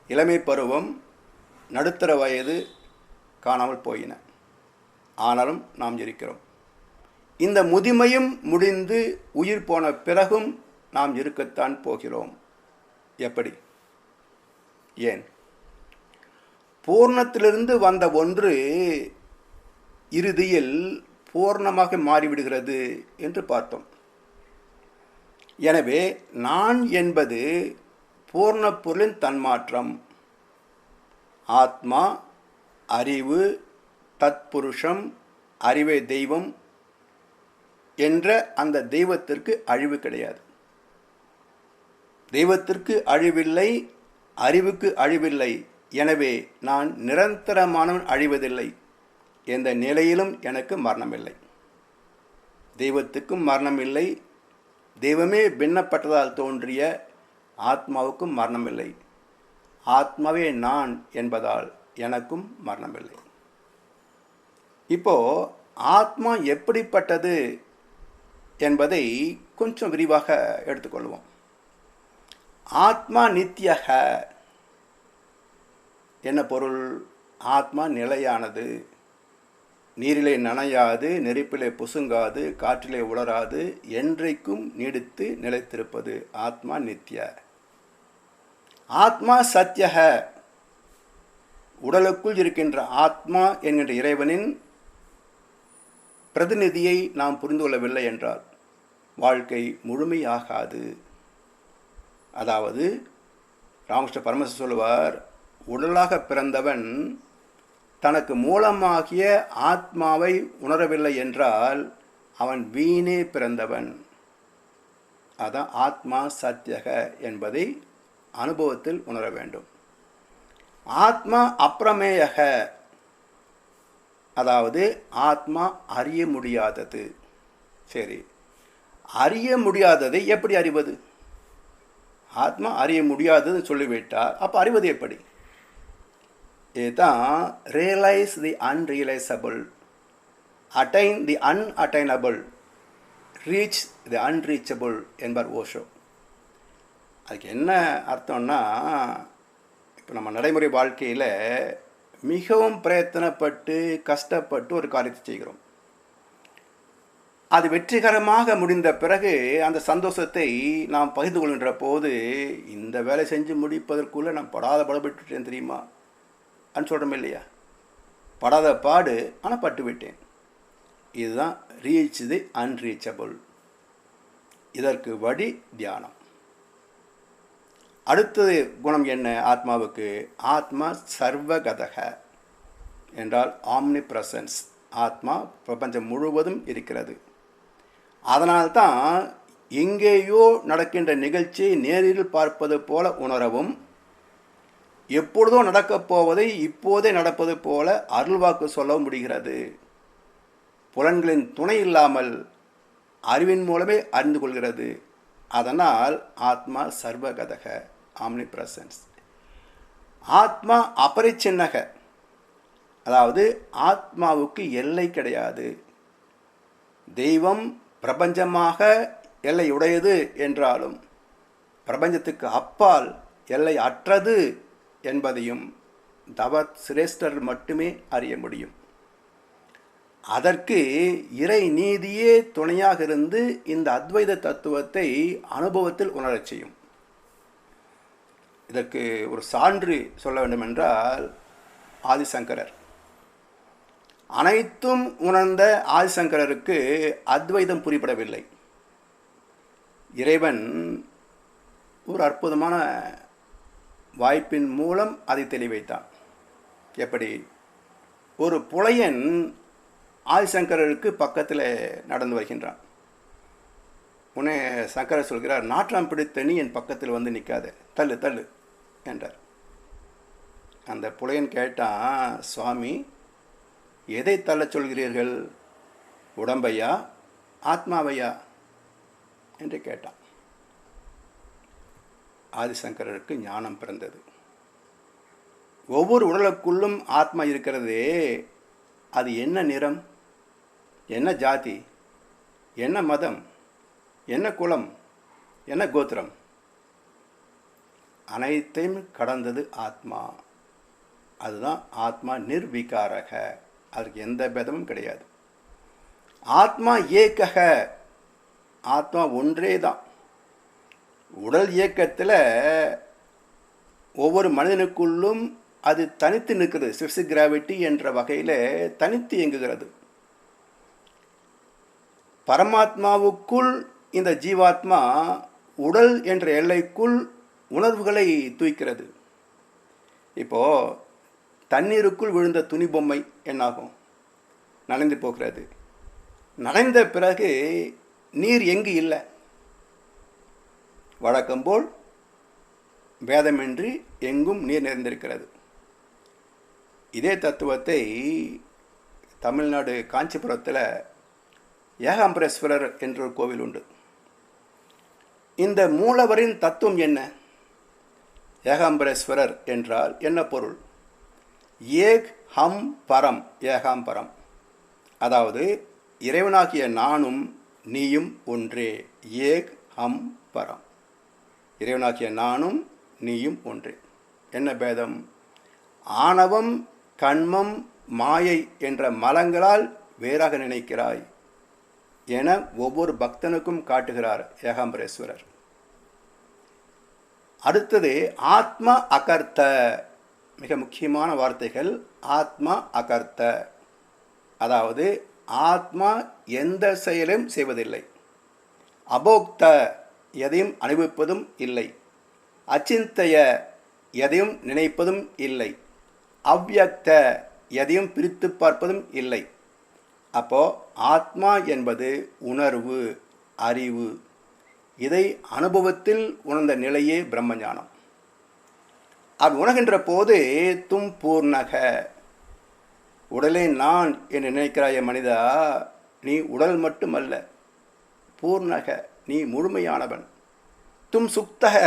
இளமை பருவம், நடுத்தர வயது காணாமல் போயின. ஆனாலும் நாம் இருக்கிறோம். இந்த முதுமையும் முடிந்து உயிர் போன பிறகும் நாம் இருக்கத்தான் போகிறோம். எப்படி? ஏன்? பூர்ணத்திலிருந்து வந்த ஒன்று இறுதியில் பூர்ணமாக மாறிவிடுகிறது என்று பார்த்தோம். எனவே நான் என்பது பூர்ண பொருளின் தன்மாற்றம். ஆத்மா, அறிவு, தத்புருஷம், அறிவே தெய்வம் என்ற அந்த தெய்வத்திற்கு அழிவு கிடையாது. தெய்வத்திற்கு அழிவில்லை, அறிவுக்கு அழிவில்லை. எனவே நான் நிரந்தரமானவன், அழிவதில்லை. எந்த நிலையிலும் எனக்கு மரணமில்லை. தெய்வத்துக்கும் மரணமில்லை. தெய்வமே பின்னப்பட்டதால் தோன்றிய ஆத்மாவுக்கும் மரணமில்லை. ஆத்மாவே நான் என்பதால் எனக்கும் மரணமில்லை. இப்போ ஆத்மா எப்படிப்பட்டது என்பதை கொஞ்சம் விரிவாக எடுத்துக்கொள்வோம். ஆத்மா நித்யக. என்ன பொருள்? ஆத்மா நிலையானது. நீரிலே நனையாது, நெருப்பிலே புசுங்காது, காற்றிலே உலராது, என்றைக்கும் நீடித்து நிலைத்திருப்பது ஆத்மா நித்ய. ஆத்மா சத்யக. உடலுக்குள் இருக்கின்ற ஆத்மா என்கின்ற இறைவனின் பிரதிநிதியை நாம் புரிந்து கொள்ளவில்லை என்றால் வாழ்க்கை முழுமையாகாது. அதாவது ராமகிருஷ்ண பரமஹம்சர் சொல்லுவார், உடலாக பிறந்தவன் தனக்கு மூலமாகிய ஆத்மாவை உணரவில்லை என்றால் அவன் வீணே பிறந்தவன். அதான் ஆத்மா சத்யக என்பதை அனுபவத்தில் உணர வேண்டும். ஆத்மா அப்பிரமேயக. அதாவது ஆத்மா அறிய முடியாதது. சரி, அறிய முடியாததை எப்படி அறிவது? ஆத்மா அறிய முடியாதது சொல்லிவிட்டார், அப்போ அறிவது எப்படி? இதுதான் realise the unrealisable, attain the unattainable, reach the unreachable என்பார் ஓஷோ. அதுக்கு என்ன அர்த்தம்னா, இப்போ நம்ம நடைமுறை வாழ்க்கையில் மிகவும் பிரயத்தனப்பட்டு கஷ்டப்பட்டு ஒரு காரியத்தை செய்கிறோம். அது வெற்றிகரமாக முடிந்த பிறகு அந்த சந்தோஷத்தை நாம் பகிர்ந்து கொள்கின்ற போது, இந்த வேலை செஞ்சு முடிப்பதற்குள்ளே நான் படாத படப்பட்டுட்டேன் தெரியுமா அப்படின்னு சொல்கிறோம் இல்லையா? படாத பாடு, ஆனால் பட்டு விட்டேன். இதுதான் ரீச் தி அன்ரீச்சபிள். இதற்கு வழி தியானம். அடுத்தது குணம் என்ன ஆத்மாவுக்கு? ஆத்மா சர்வகதக என்றால் ஆம்னி பிரசன்ஸ். ஆத்மா பிரபஞ்சம் முழுவதும் இருக்கிறது. அதனால்தான் எங்கேயோ நடக்கின்ற நிகழ்ச்சியை நேரில் பார்ப்பது போல உணரவும், எப்பொழுதோ நடக்கப் போவதை இப்போதே நடப்பது போல அருள்வாக்கு சொல்லவும் முடிகிறது. புலன்களின் துணை இல்லாமல் அறிவின் மூலமே அறிந்து கொள்கிறது. அதனால் ஆத்மா சர்வகதக, ஆம்னி பிரசன்ஸ். ஆத்மா அபரிச்சின்னக. அதாவது ஆத்மாவுக்கு எல்லை கிடையாது. தெய்வம் பிரபஞ்சமாக எல்லையுடையது என்றாலும் பிரபஞ்சத்துக்கு அப்பால் எல்லை அற்றது என்பதையும் தவ சிரேஷ்டர் மட்டுமே அறிய முடியும். அதற்கு இறை நீதியே துணையாக இருந்து இந்த அத்வைத தத்துவத்தை அனுபவத்தில் உணரச் செய்யும். இதற்கு ஒரு சான்று சொல்ல வேண்டுமென்றால், ஆதிசங்கரர். அனைத்தும் உணர்ந்த ஆதிசங்கரருக்கு அத்வைதம் புரிபடவில்லை. இறைவன் ஒரு அற்புதமான வாய்ப்பின் மூலம் அதை தெளிவைத்தான். எப்படி? ஒரு புலையன் ஆதிசங்கரருக்கு பக்கத்தில் நடந்து வருகின்றான். உடனே சங்கரர் சொல்கிறார், நாற்றம் பிடித்த நீ என் பக்கத்தில் வந்து நிற்காத, தள்ளு தள்ளு என்றார். அந்த புலையன் கேட்டான், சுவாமி எதை தள்ள சொல்கிறீர்கள்? உடம்பையா ஆத்மாவையா என்று கேட்டான். ஆதிசங்கரருக்கு ஞானம் பிறந்தது. ஒவ்வொரு உடலுக்குள்ளும் ஆத்மா இருக்கிறதே, அது என்ன நிறம், என்ன ஜாதி, என்ன மதம், என்ன குலம், என்ன கோத்திரம், அனைத்தையும் கடந்தது ஆத்மா. அதுதான் ஆத்மா நிர்விகாரக. அதுக்கு எந்த பேதமும் கிடையாது. ஆத்மா ஏகக, ஆத்மா ஒன்றே தான். உடல் இயக்கத்தில் ஒவ்வொரு மனிதனுக்குள்ளும் அது தனித்து நிற்கிறது. ஸ்பெசிஃபிக் கிராவிட்டி என்ற வகையில் தனித்து இயங்குகிறது. பரமாத்மாவுக்குள் இந்த ஜீவாத்மா உடல் என்ற எல்லைக்குள் உணர்வுகளை தூய்க்கிறது. இப்போது தண்ணீருக்குள் விழுந்த துணி பொம்மை என்னாகும்? நனைந்து போகிறது. நனைந்த பிறகு நீர் எங்கு இல்லை? வழக்கம்போல் பேதமின்றி எங்கும் நீர் நிறைந்திருக்கிறது. இதே தத்துவத்தை தமிழ்நாடு காஞ்சிபுரத்தில் ஏகாம்பரேஸ்வரர் என்ற ஒரு கோவில் உண்டு. இந்த மூலவரின் தத்துவம் என்ன? ஏகாம்பரேஸ்வரர் என்றால் என்ன பொருள்? ஏக் ஹம் பரம், ஏகாம்பரம். அதாவது இறைவனாகிய நானும் நீயும் ஒன்றே. ஏக் ஹம் பரம், இறைவனாகிய நானும் நீயும் ஒன்றே. என்ன பேதம்? ஆணவம், கண்மம், மாயை என்ற மலங்களால் வேறாக நினைக்கிறாய் என ஒவ்வொரு பக்தனுக்கும் காட்டுகிறார் ஏகாம்பரேஸ்வரர். அடுத்தது ஆத்மா அகர்த்த. மிக முக்கியமான வார்த்தைகள். ஆத்மா அகர்த்த, அதாவது ஆத்மா எந்த செயலும் செய்வதில்லை. அபோக்த, எதையும் அனுபவிப்பதும் இல்லை. அச்சிந்தைய, எதையும் நினைப்பதும் இல்லை. அவ்யக்த, எதையும் பிரித்து பார்ப்பதும் இல்லை. அப்போ ஆத்மா என்பது உணர்வு, அறிவு. இதை அனுபவத்தில் உணர்ந்த நிலையே பிரம்மஞானம். அது உணர்கின்ற போது தும் பூர்ணக, உடலை நான் என்று நினைக்கிறாய மனிதா, நீ உடல் மட்டுமல்ல, பூர்ணக, நீ முழுமையானவன். தும் சுக்தக,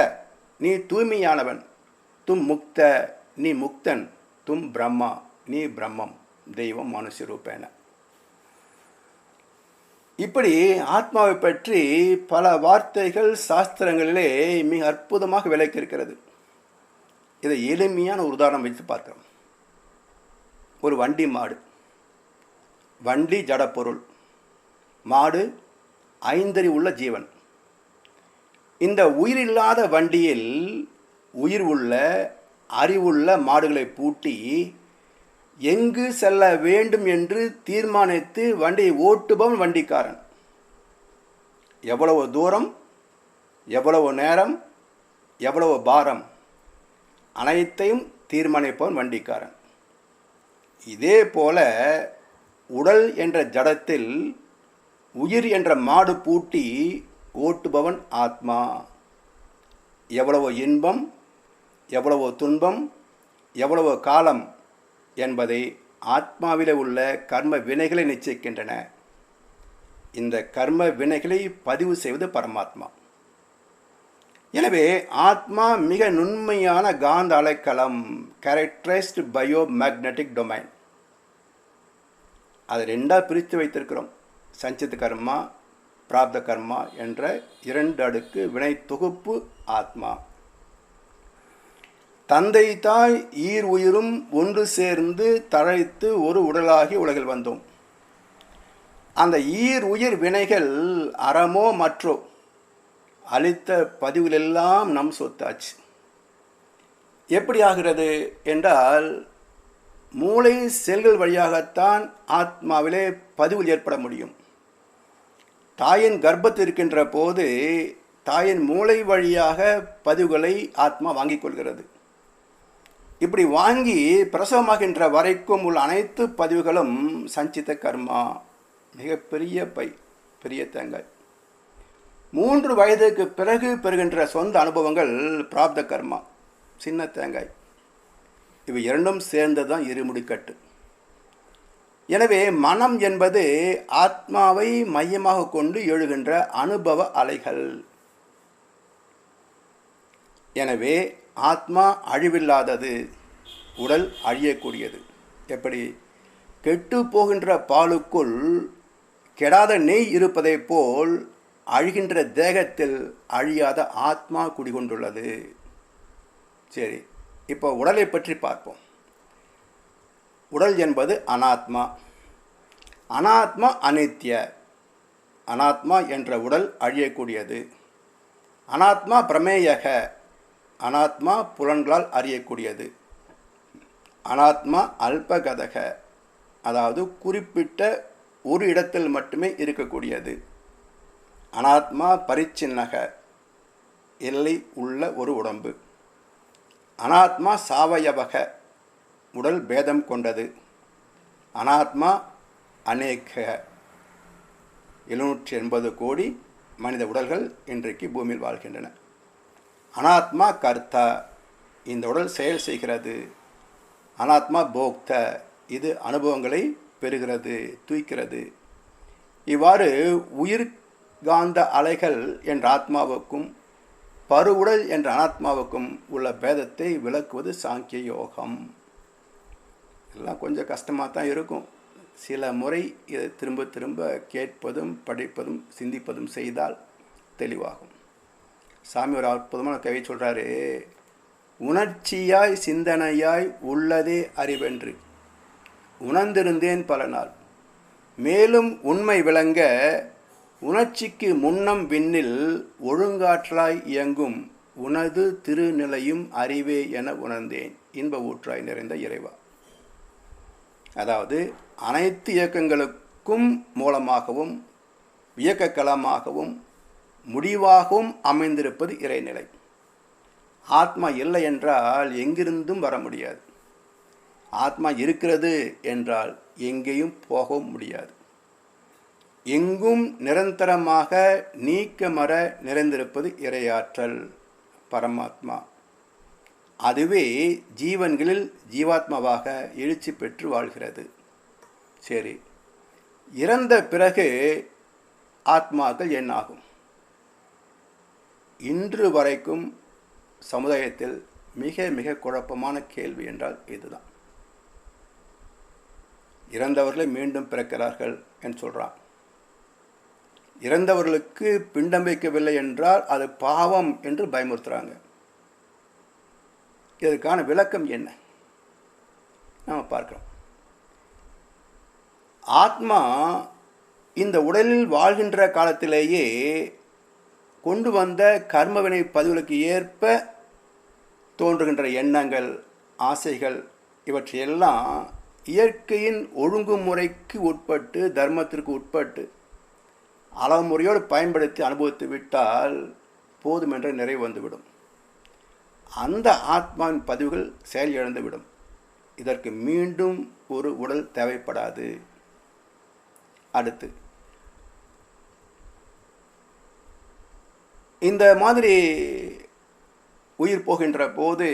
நீ தூய்மையானவன். தும் முக்த, நீ முக்தன். தும் பிரம்மா, நீ பிரம்மம், தெய்வம் மனுஷரூபேன. இப்படி ஆத்மாவை பற்றி பல வார்த்தைகள் சாஸ்திரங்களிலே மிக அற்புதமாக விளக்கியிருக்கிறது. இதை எளிமையான ஒரு உதாரணம் வைத்து பார்க்கிறோம். ஒரு வண்டி மாடு. வண்டி ஜடப்பொருள், மாடு ஐந்தறி உள்ள ஜீவன். இந்த உயிரில்லாத வண்டியில் உயிர் உள்ள அறிவுள்ள மாடுகளை பூட்டி எங்கு செல்ல வேண்டும் என்று தீர்மானித்து வண்டியை ஓட்டுபவன் வண்டிக்காரன். எவ்வளவு தூரம், எவ்வளவு நேரம், எவ்வளவு பாரம், அனைத்தையும் தீர்மானிப்பவன் வண்டிக்காரன். இதே போல உடல் என்ற ஜடத்தில் உயிர் என்ற மாடு பூட்டி ஓட்டுபவன் ஆத்மா. எவ்வளவு இன்பம், எவ்வளவு துன்பம், எவ்வளவு காலம் என்பதை ஆத்மாவிலே உள்ள கர்ம வினைகளை நிச்சயிக்கின்றன. இந்த கர்ம வினைகளை பதிவு செய்வது பரமாத்மா. எனவே ஆத்மா மிக நுண்மையான காந்த அலைக்களம், கேரக்டரைஸ்டு பயோ மேக்னெட்டிக் டொமைன். அதை ரெண்டாக பிரித்து வைத்திருக்கிறோம். சஞ்சித கர்மா, பிராப்த கர்மா என்ற 2 அடுக்கு வினை தொகுப்பு ஆத்மா. தந்தை தாய் ஈர் உயிரும் ஒன்று சேர்ந்து தழைத்து ஒரு உடலாகி உலகில் வந்தோம். அந்த ஈர் உயிர் வினைகள் அறமோ மற்றோ அளித்த பதிவுகளெல்லாம் நம் சொத்தாச்சு. எப்படி ஆகிறது என்றால், மூளை செல்கள் வழியாகத்தான் ஆத்மாவிலே பதிவு ஏற்பட முடியும். தாயின் கர்ப்பத்தில் இருக்கின்ற போது தாயின் மூளை வழியாக பதிவுகளை ஆத்மா வாங்கிக் கொள்கிறது. இப்படி வாங்கி பிரசவமாகின்ற வரைக்கும் உள்ள அனைத்து பதிவுகளும் சஞ்சித கர்மா. மிகப்பெரிய பை, பெரிய தேங்காய். 3 வயதுக்கு பிறகு பெறுகின்ற சொந்த அனுபவங்கள் பிராப்த கர்மா, சின்ன தேங்காய். இவை 2ம் சேர்ந்தது தான் இருமுடிக்கட்டு. எனவே மனம் என்பது ஆத்மாவை மையமாக கொண்டு எழுகின்ற அனுபவ அலைகள். எனவே ஆத்மா அழிவில்லாதது, உடல் அழியக்கூடியது. எப்படி? கெட்டு போகின்ற பாலுக்குள் கெடாத நெய் இருப்பதை போல் அழிகின்ற தேகத்தில் அழியாத ஆத்மா குடிகொண்டுள்ளது. சரி, இப்போ உடலை பற்றி பார்ப்போம். உடல் என்பது அனாத்மா. அனாத்மா அனித்ய. அனாத்மா என்ற உடல் அழியக்கூடியது. அனாத்மா பிரமேயக. அனாத்மா புலன்களால் அறியக்கூடியது. அனாத்மா அல்பகதக, அதாவது குறிப்பிட்ட ஒரு இடத்தில் மட்டுமே இருக்கக்கூடியது. அனாத்மா பரிச்சின்னக, எல்லை உள்ள ஒரு உடம்பு. அனாத்மா சாவயவக, உடல் பேதம் கொண்டது. அனாத்மா அநேக, 780 கோடி மனித உடல்கள் இன்றைக்கு பூமியில் வாழ்கின்றன. அனாத்மா கர்த்தா, இந்த உடல் செயல் செய்கிறது. அனாத்மா போக்த, இது அனுபவங்களை பெறுகிறது, தூய்க்கிறது. இவ்வாறு உயிர் காந்த அலைகள் என்ற ஆத்மாவுக்கும் பருவுடல் என்ற அனாத்மாவுக்கும் உள்ள பேதத்தை விளக்குவது சாங்கிய யோகம். எல்லாம் கொஞ்சம் கஷ்டமாக தான் இருக்கும். சில முறை இதை திரும்ப திரும்ப கேட்பதும் படிப்பதும் சிந்திப்பதும் செய்தால் தெளிவாகும். சாமி ஒரு அற்புதமான கவி சொல்கிறாரு, உணர்ச்சியாய் சிந்தனையாய் உள்ளதே அறிவென்று உணர்ந்திருந்தேன் பல நாள். மேலும் உண்மை விளங்க உணர்ச்சிக்கு முன்னம் விண்ணில் ஒழுங்காற்றலாய் இயங்கும் உனது திருநிலையும் அறிவே என உணர்ந்தேன், இன்ப ஊற்றாய் நிறைந்த இறைவா. அதாவது அனைத்து இயக்கங்களுக்கும் மூலமாகவும் இயக்க களமாகவும் முடிவாகவும் அமைந்திருப்பது இறைநிலை. ஆத்மா இல்லை என்றால் எங்கிருந்தும் வர முடியாது. ஆத்மா இருக்கிறது என்றால் எங்கேயும் போகவும் முடியாது. எங்கும் நிரந்தரமாக நீக்கமற நிறைந்திருப்பது இறையாற்றல் பரமாத்மா. அதுவே ஜீவன்களில் ஜீவாத்மாவாக எழுச்சி பெற்று வாழ்கிறது. சரி, இறந்த பிறகு ஆத்மாக்கள் என்னாகும்? இன்று வரைக்கும் சமுதாயத்தில் மிக மிக குழப்பமான கேள்வி என்றால் இதுதான். இறந்தவர்களை மீண்டும் பிறக்கிறார்கள் என்று சொல்கிறான். இறந்தவர்களுக்கு பிண்டம் வைக்கவில்லை என்றால் அது பாவம் என்று பயமுறுத்துகிறாங்க. இதற்கான விளக்கம் என்ன நாம் பார்க்கிறோம். ஆத்மா இந்த உடலில் வாழ்கின்ற காலத்திலேயே கொண்டு வந்த கர்மவினை பதிவுகளுக்கு ஏற்ப தோன்றுகின்ற எண்ணங்கள், ஆசைகள், இவற்றையெல்லாம் இயற்கையின் ஒழுங்குமுறைக்கு உட்பட்டு, தர்மத்திற்கு உட்பட்டு அளவு முறையோடு பயன்படுத்தி அனுபவித்து விட்டால் போதுமென்ற நிறைவு வந்துவிடும். அந்த ஆத்மாவின் பதிவுகள் செயல் இழந்துவிடும். இதற்கு மீண்டும் ஒரு உடல் தேவைப்படாது. அடுத்து இந்த மாதிரி உயிர் போகின்ற போது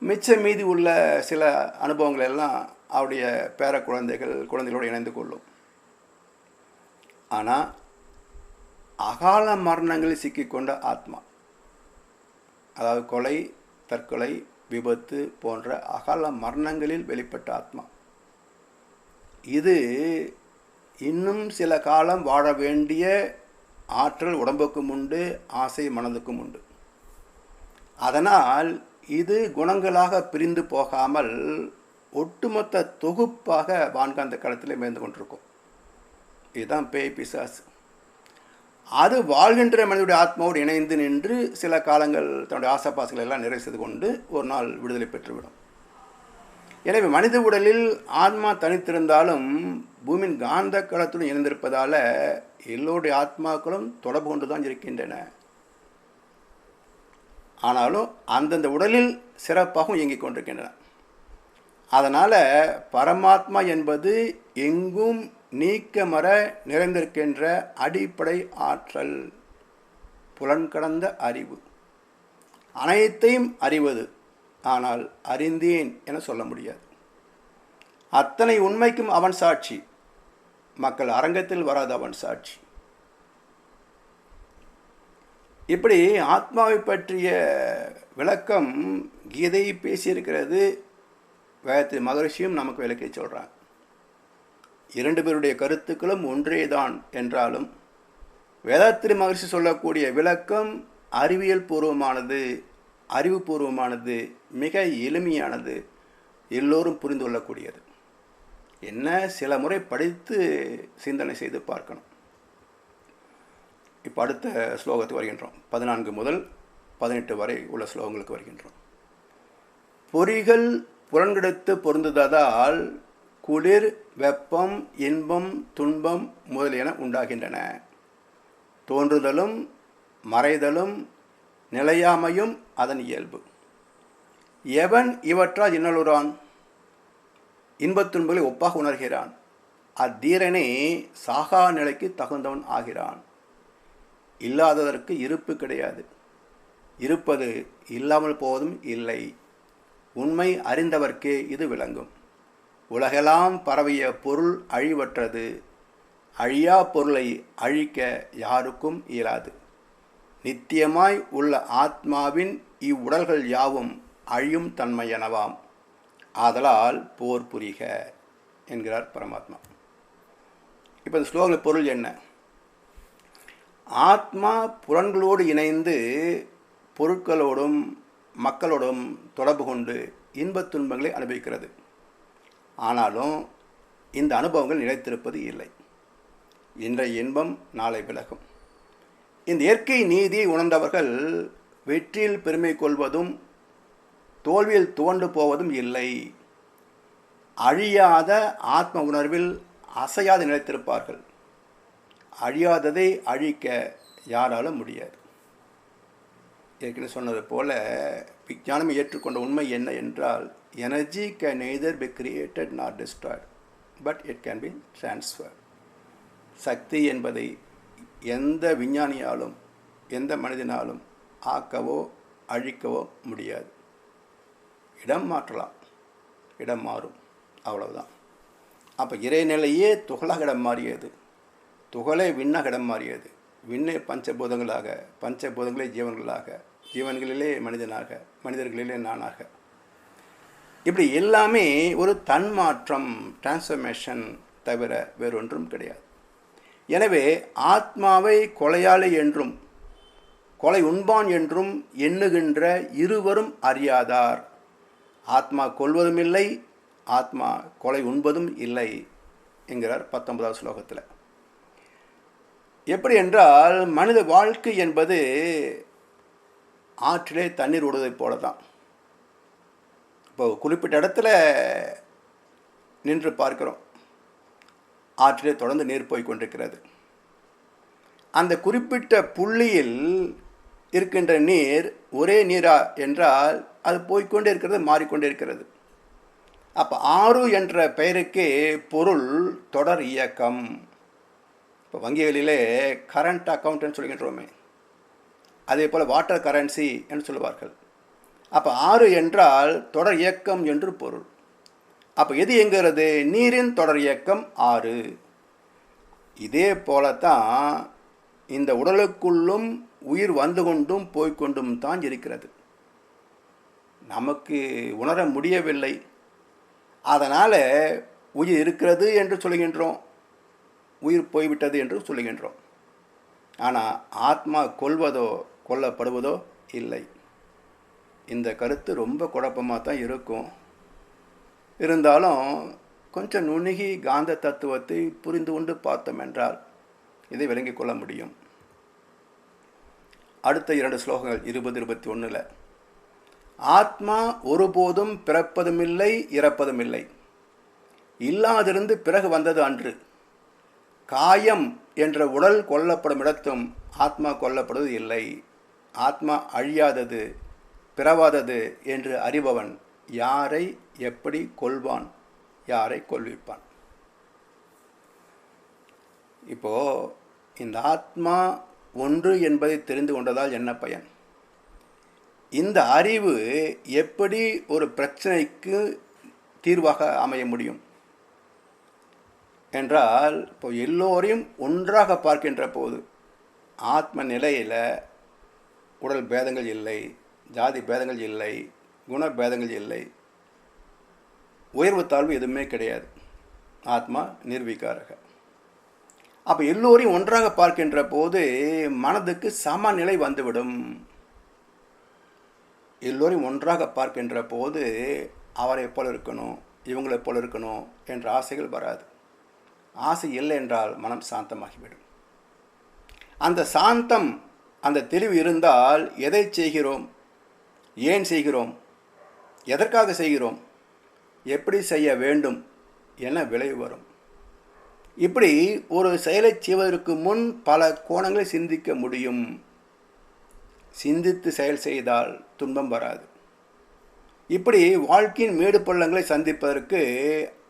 மிச்சம் மீதி உள்ள சில அனுபவங்கள் எல்லாம் அவருடைய பேர குழந்தைகளோடு இணைந்து கொள்ளும். ஆனால் அகால மரணங்களில் சிக்கிக்கொண்ட ஆத்மா, அதாவது கொலை, தற்கொலை, விபத்து போன்ற அகால மரணங்களில் வெளிப்பட்ட ஆத்மா, இது இன்னும் சில காலம் வாழ வேண்டிய ஆற்றல் உடம்புக்கும் உண்டு, ஆசை மனதுக்கும் உண்டு. அதனால் இது குணங்களாக பிரிந்து போகாமல் ஒட்டுமொத்த தொகுப்பாக வான்காந்த களத்தில் மேய்ந்து கொண்டிருக்கும். இதுதான் பேய் பிசாசு. அது வாழ்கின்ற மனிதனுடைய ஆத்மாவோடு இணைந்து நின்று சில காலங்கள் தன்னுடைய ஆசைப்பாசைகள் எல்லாம் நிறைவு செய்து கொண்டு ஒரு நாள் விடுதலை பெற்றுவிடும். எனவே மனித உடலில் ஆத்மா தனித்திருந்தாலும் பூமியின் காந்த களத்துடன் இணைந்திருப்பதால் எல்லோருடைய ஆத்மாக்களும் தொடர்பு கொண்டு தான் இருக்கின்றன. ஆனாலும் அந்தந்த உடலில் சிறப்பாகவும் இயங்கிக் கொண்டிருக்கின்றன. அதனால் பரமாத்மா என்பது எங்கும் நீக்கமற நிறைந்திருக்கின்ற அடிப்படை ஆற்றல், புலன்கடந்த அறிவு, அனைத்தையும் அறிவது. ஆனால் அறிந்தேன் என சொல்ல முடியாது. அத்தனை உண்மைக்கும் அவன் சாட்சி. மக்கள் அரங்கத்தில் வராது அவன் சாட்சி. இப்படி ஆத்மாவை பற்றிய விளக்கம் கீதை பேசியிருக்கிறது. வேதத்தில் மகரிஷியும் நமக்கு விளக்கி சொல்கிறாங்க. இரண்டு பேருடைய கருத்துக்களும் ஒன்றேதான் என்றாலும் வேதாத்திரி மகர்ஷி சொல்லக்கூடிய விளக்கம் அறிவியல் பூர்வமானது, அறிவுபூர்வமானது, மிக எளிமையானது, எல்லோரும் புரிந்து கொள்ளக்கூடியது. என்ன சில முறை படித்து சிந்தனை செய்து பார்க்கணும். இப்போ அடுத்த ஸ்லோகத்துக்கு வருகின்றோம். 14 முதல் 18 வரை உள்ள ஸ்லோகங்களுக்கு வருகின்றோம். பொறிகள் புறங்கெடுத்து பொருந்துவதால் குளிர், வெப்பம், இன்பம், துன்பம் முதலியன உண்டாகின்றன. தோன்றுதலும் மறைதலும் நிலையாமையும் அதன் இயல்பு. எவன் இவற்றால் இன்னலுறான், இன்பத் துன்பங்களை ஒப்பாக உணர்கிறான், அத்தீரனே சாகா நிலைக்கு தகுந்தவன் ஆகிறான். இல்லாததற்கு இருப்பு கிடையாது, இருப்பது இல்லாமல் போவதும் இல்லை. உண்மை அறிந்தவர்க்கே இது விளங்கும். உலகெல்லாம் பரவிய பொருள் அழிவற்றது. அழியா பொருளை அழிக்க யாருக்கும் இயலாது. நித்தியமாய் உள்ள ஆத்மாவின் இவ்வுடல்கள் யாவும் அழியும் தன்மையனவாம். ஆதலால் போர் புரிக என்கிறார் பரமாத்மா. இப்போ இந்த ஸ்லோகங்கள் பொருள் என்ன? ஆத்மா புலன்களோடு இணைந்து பொருட்களோடும் மக்களோடும் தொடர்பு கொண்டு இன்பத் துன்பங்களை அனுபவிக்கிறது. ஆனாலும் இந்த அனுபவங்கள் நிலைத்திருப்பது இல்லை. இன்றைய இன்பம் நாளை விலகும். இந்த இயற்கை நீதியை உணர்ந்தவர்கள் வெற்றியில் பெருமை கொள்வதும் தோல்வியில் துவண்டு போவதும் இல்லை. அழியாத ஆத்ம உணர்வில் அசையாது நிலைத்திருப்பார்கள். அழியாததை அழிக்க யாராலும் முடியாது. ஏற்கனவே சொன்னது போல விஞ்ஞானம் ஏற்றுக்கொண்ட உண்மை என்ன என்றால், energy can neither be created not destroyed but it can be transferred. சக்தி என்பதை எந்த விஞ்ஞானியாலும் எந்த மனிதனாலும் ஆக்கவோ அழிக்கவோ முடியாது. இடம் மாற்றலாம், இடம் மாறும், அவ்வளவுதான். அப்போ இறைநிலையே துகளாக இடம் மாறியது, துகளே விண்ணாக இடம் மாறியது, விண்ணே பஞ்சபூதங்களாக, பஞ்சபூதங்களே ஜீவன்களாக, ஜீவன்களிலே மனிதனாக, மனிதர்களிலே நானாக. இப்படி எல்லாமே ஒரு தன்மாற்றம், டிரான்ஸ்ஃபர்மேஷன் தவிர வேறொன்றும் கிடையாது. எனவே ஆத்மாவை கொலையாளி என்றும் கொலை உண்பான் என்றும் எண்ணுகின்ற இருவரும் அறியாதார். ஆத்மா கொல்வதும் இல்லை, ஆத்மா கொலை உண்பதும் இல்லை என்கிறார் 19வது ஸ்லோகத்தில். எப்படி என்றால், மனித வாழ்க்கை என்பது ஆற்றிலே தண்ணீர் ஓடுவதைப் போல தான். இப்போ குறிப்பிட்ட இடத்துல நின்று பார்க்கிறோம், ஆற்றிலே தொடர்ந்து நீர் போய் கொண்டிருக்கிறது. அந்த குறிப்பிட்ட புள்ளியில் இருக்கின்ற நீர் ஒரே நீரா என்றால் அது போய்கொண்டே இருக்கிறது, மாறிக்கொண்டே இருக்கிறது. அப்போ ஆறு என்ற பெயருக்கே பொருள் தொடர் இயக்கம். இப்போ வங்கிகளிலே கரண்ட் அக்கௌண்ட்னு சொல்கின்றோமே, அதே போல் வாட்டர் கரன்சி என்று சொல்லுவார்கள். அப்போ ஆறு என்றால் தொடர் இயக்கம் என்று பொருள். அப்போ எது என்கிறது? நீரின் தொடர் இயக்கம் ஆறு. இதே போலத்தான் இந்த உடலுக்குள்ளும் உயிர் வந்து கொண்டும் போய்கொண்டும் தான் இருக்கிறது. நமக்கு உணர முடியவில்லை, அதனால் உயிர் இருக்கிறது என்று சொல்லுகின்றோம், உயிர் போய்விட்டது என்று சொல்லுகின்றோம். ஆனால் ஆத்மா கொல்வதோ கொல்லப்படுவதோ இல்லை. இந்த கருத்து ரொம்ப குழப்பமாக தான் இருக்கும். இருந்தாலும் கொஞ்சம் நுணுகி காந்த தத்துவத்தை புரிந்து கொண்டு பார்த்தோம் என்றால் இதை விளங்கிக் கொள்ள முடியும். அடுத்த 2 ஸ்லோகங்கள் 20, 21. ஆத்மா ஒருபோதும் பிறப்பதுமில்லை, இறப்பதுமில்லை. இல்லாதிருந்து பிறகு வந்தது அன்று. காயம் என்ற உடல் கொல்லப்படும் இடத்தும் ஆத்மா கொல்லப்படுவது இல்லை. ஆத்மா அழியாதது, பிறவாதது என்று அறிபவன் யாரை எப்படி கொல்வான், யாரை கொல்விப்பான்? இப்போ இந்த ஆத்மா ஒன்று என்பதை தெரிந்து கொண்டதால் என்ன பயன்? இந்த அறிவு எப்படி ஒரு பிரச்சனைக்கு தீர்வாக அமைய முடியும் என்றால், இப்போ எல்லோரையும் ஒன்றாக பார்க்கின்ற போது ஆத்ம நிலையில் உடல் பேதங்கள் இல்லை, ஜாதி பேதங்கள் இல்லை, குண பேதங்கள் இல்லை, உயர்வு தாழ்வு எதுவுமே கிடையாது. ஆத்மா நிர்விகாரக. அப்போ எல்லோரையும் ஒன்றாக பார்க்கின்ற போது மனதுக்கு சமநிலை வந்துவிடும். எல்லோரையும் ஒன்றாக பார்க்கின்ற போது அவரை போல இருக்கணும், இவங்களை போல இருக்கணும் என்ற ஆசைகள் வராது. ஆசை இல்லை என்றால் மனம் சாந்தமாகிவிடும். அந்த சாந்தம், அந்த தெளிவு இருந்தால் எதை செய்கிறோம், ஏன் செய்கிறோம், எதற்காக செய்கிறோம், எப்படி செய்ய வேண்டும் என விளைவு வரும். இப்படி ஒரு செயலை செய்வதற்கு முன் பல கோணங்களை சிந்திக்க முடியும். சிந்தித்து செயல் செய்தால் துன்பம் வராது. இப்படி வாழ்க்கையின் மேடு பள்ளங்களை சந்திப்பதற்கு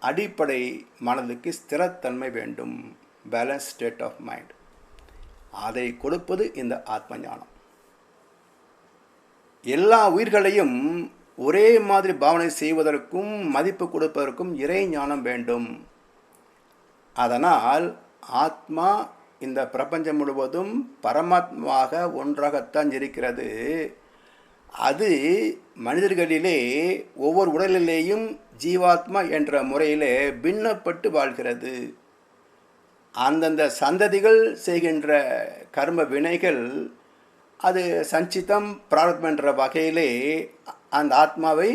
அடிப்படை மனதுக்கு ஸ்திரத்தன்மை வேண்டும், பேலன்ஸ் ஸ்டேட் ஆஃப் மைண்ட். அதை கொடுப்பது இந்த ஆத்ம ஞானம். எல்லா உயிர்களையும் ஒரே மாதிரி பாவனை செய்வதற்கும் மதிப்பு கொடுப்பதற்கும் இறை ஞானம் வேண்டும். அதனால் ஆத்மா இந்த பிரபஞ்சம் முழுவதும் பரமாத்மாவாக ஒன்றாகத்தான் இருக்கிறது. அது மனிதர்களிலே ஒவ்வொரு உடலிலேயும் ஜீவாத்மா என்ற முறையிலே பின்னப்பட்டு வாழ்கிறது. அந்தந்த சந்ததிகள் செய்கின்ற கர்ம வினைகள் அது சஞ்சிதம் பிராரப்தம் என்ற வகையிலே அந்த ஆத்மாவை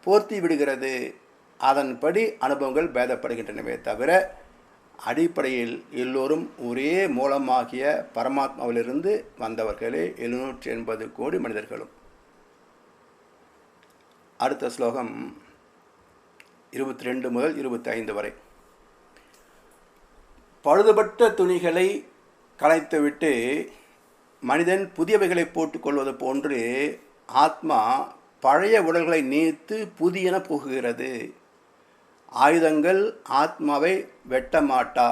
போர்த்தி விடுகிறது. அதன்படி அனுபவங்கள் பேதப்படுகின்றனவே தவிர அடிப்படையில் எல்லோரும் ஒரே மூலமாகிய பரமாத்மாவிலிருந்து வந்தவர்களே 780 கோடி மனிதர்களும். அடுத்த ஸ்லோகம் 22 முதல் 25 வரை. பழுதுபட்ட துணிகளை களைத்துவிட்டு மனிதன் புதியவைகளை போட்டுக்கொள்வது போன்று ஆத்மா பழைய உடல்களை நீத்து புதியன புகுகிறது. ஆயுதங்கள் ஆத்மாவை வெட்டமாட்டா,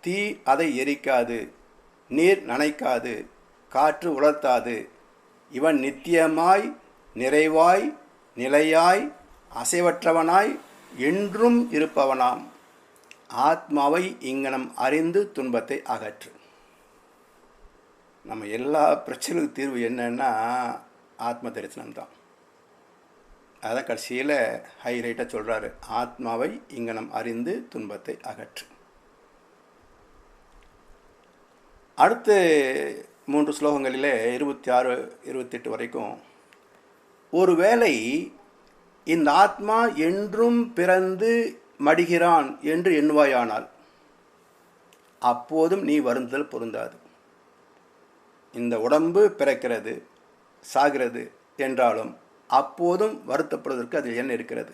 தீ அதை எரிக்காது, நீர் நனைக்காது, காற்று உலர்த்தாது. இவன் நித்தியமாய் நிறைவாய் நிலையாய் அசைவற்றவனாய் என்றும் இருப்பவனாம். ஆத்மாவை இங்கனம் அறிந்து துன்பத்தை அகற்று. நம்ம எல்லா பிரச்சனைகளுக்கு தீர்வு என்னன்னா ஆத்ம தரிசனம்தான். அதான் கடைசியில் ஹைலைட்டாக சொல்கிறாரு, ஆத்மாவை இங்கனம் அறிந்து துன்பத்தை அகற்று. அடுத்த 3 ஸ்லோகங்களிலே 26, 28 வரைக்கும், ஒருவேளை இந்த ஆத்மா என்றும் பிறந்து மடிகிறான் என்று எண்ணுவாயானால் அப்போதும் நீ வருந்துதல் பொருந்தாது. இந்த உடம்பு பிறக்கிறது சாகிறது என்றாலும் அப்போதும் வருத்தப்படுவதற்கு அதில் என்ன இருக்கிறது?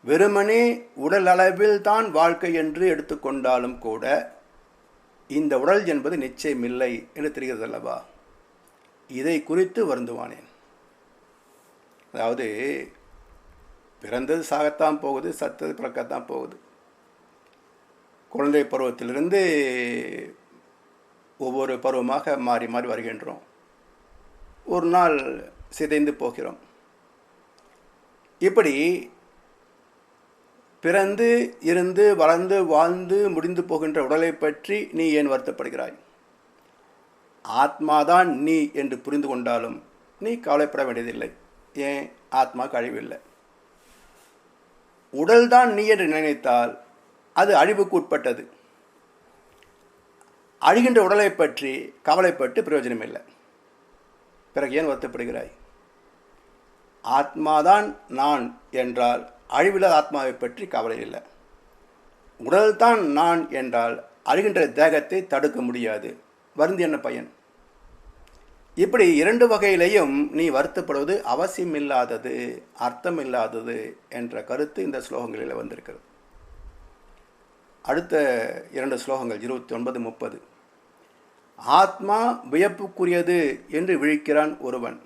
வெறுமனே உடல் அளவில் தான் வாழ்க்கை என்று எடுத்துக்கொண்டாலும் கூட இந்த உடல் என்பது நிச்சயமில்லை என்று தெரிகிறது அல்லவா? இதை குறித்து வருந்துவானேன். அதாவது பிறந்தது சாகத்தான் போகுது, சத்தது பிறக்கத்தான் போகுது. குழந்தை பருவத்திலிருந்து ஒவ்வொரு பருவமாக மாறி மாறி வருகின்றோம். ஒரு நாள் சிதைந்து போகிறோம். இப்படி பிறந்து இருந்து வளர்ந்து வாழ்ந்து முடிந்து போகின்ற உடலை பற்றி நீ ஏன் வருத்தப்படுகிறாய்? ஆத்மாதான் நீ என்று புரிந்து கொண்டாலும் நீ கவலைப்பட வேண்டியதில்லை. ஏன்? ஆத்மா அழிவில்லை. உடல்தான் நீ என்று நினைத்தால் அது அழிவுக்கு உட்பட்டது. அழிகின்ற உடலை பற்றி கவலைப்பட்டு பிரயோஜனம் இல்லை. பிறகு ஏன் வருத்தப்படுகிறாய்? ஆத்மாதான் நான் என்றால் அழிவில்லாத ஆத்மாவை பற்றி கவலை இல்லை. உடல்தான் நான் என்றால் அழிகின்ற தேகத்தை தடுக்க முடியாது. வருந்தி என்ன பயன்? இப்படி 2 வகையிலையும் நீ வருத்தப்படுவது அவசியமில்லாதது, அர்த்தமில்லாதது என்ற கருத்து இந்த ஸ்லோகங்களில் வந்திருக்கிறது. அடுத்த 2 ஸ்லோகங்கள் 29, 30. ஆத்மா வியப்புக்குரியது என்று விழிக்கிறான் ஒருவன்,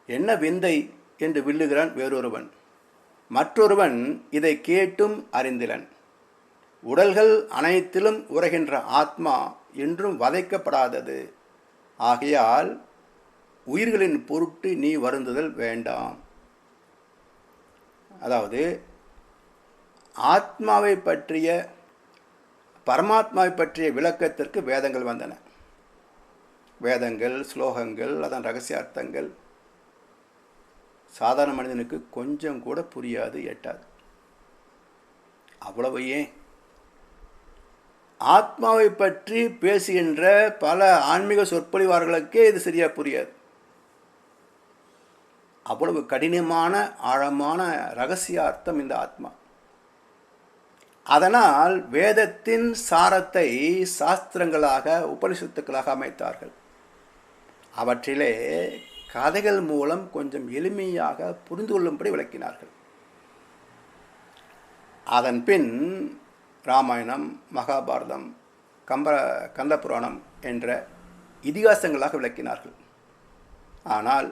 என்ன விந்தை என்று வில்லுகிறான் வேறொருவன், மற்றொருவன் இதை கேட்டும் அறிந்திலன். உடல்கள் அனைத்திலும் உரைகின்ற ஆத்மா என்றும் வதைக்கப்படாதது. ஆகையால் உயிர்களின் பொருட்டு நீ வருந்துதல் வேண்டாம். அதாவது ஆத்மாவை பற்றிய பரமாத்மாவை பற்றிய விளக்கத்திற்கு வேதங்கள் வந்தன. வேதங்கள், ஸ்லோகங்கள், அதன் ரகசிய அர்த்தங்கள் சாதாரண மனிதனுக்கு கொஞ்சம் கூட புரியாது, எட்டாது. அவ்வளவு ஏன், ஆத்மாவை பற்றி பேசுகின்ற பல ஆன்மீக சொற்பொழிவார்களுக்கே இது சரியா புரியாது. அவ்வளவு கடினமான ஆழமான ரகசியார்த்தம் இந்த ஆத்மா. அதனால் வேதத்தின் சாரத்தை சாஸ்திரங்களாக உபனிஷத்துக்களாக அமைத்தார்கள். அவற்றிலே கதைகள் மூலம் கொஞ்சம் எளிமையாக புரிந்து கொள்ளும்படி விளக்கினார்கள். அதன் பின் ராமாயணம், மகாபாரதம், கந்த புராணம் என்ற இதிகாசங்களாக விளக்கினார்கள். ஆனால்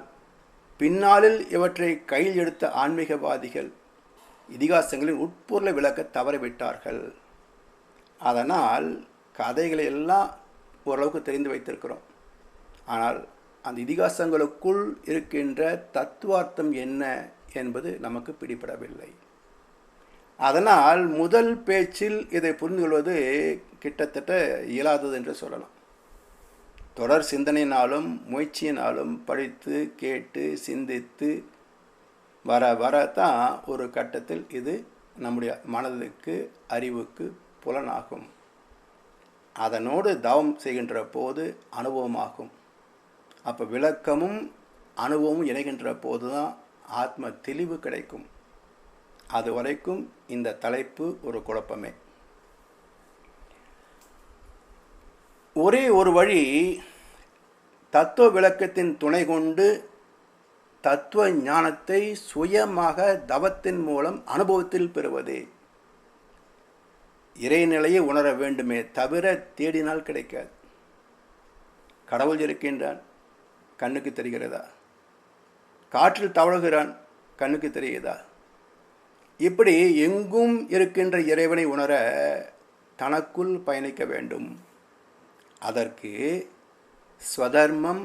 பின்னாளில் இவற்றை கையில் எடுத்த ஆன்மீகவாதிகள் இதிகாசங்களின் உட்பொருளை விளக்க தவறிவிட்டார்கள். அதனால் கதைகளை எல்லாம் ஓரளவுக்கு தெரிந்து வைத்திருக்கிறோம். ஆனால் அந்த இதிகாசங்களுக்குள் இருக்கின்ற தத்துவார்த்தம் என்ன என்பது நமக்கு பிடிபடவில்லை. அதனால் முதல் பேச்சில் இதை புரிந்து கொள்வது கிட்டத்தட்ட இயலாதது என்று சொல்லலாம். தொடர் சிந்தனையினாலும் முயற்சியினாலும் படித்து கேட்டு சிந்தித்து வர வரத்தான் ஒரு கட்டத்தில் இது நம்முடைய மனதுக்கு அறிவுக்கு புலனாகும். அதனோடு தவம் செய்கின்ற போது அனுபவமாகும். அப்போ விளக்கமும் அனுபவமும் இணைகின்ற போது தான் ஆத்ம தெளிவு கிடைக்கும். அது வரைக்கும் இந்த தலைப்பு ஒரு குழப்பமே. ஒரே ஒரு வழி தத்துவ விளக்கத்தின் துணை கொண்டு தத்துவ ஞானத்தை சுயமாக தவத்தின் மூலம் அனுபவத்தில் பெறுவதே. இறைநிலையை உணர வேண்டுமே தவிர தேடினால் கிடைக்காது. கடவுள் இருக்கின்றான், கண்ணுக்கு தெரிகிறதா? காற்றில் தவழுகிறான், கண்ணுக்கு தெரியுதா? இப்படி எங்கும் இருக்கின்ற இறைவனை உணர தனக்குள் பயணிக்க வேண்டும். அதற்கு ஸ்வதர்மம்,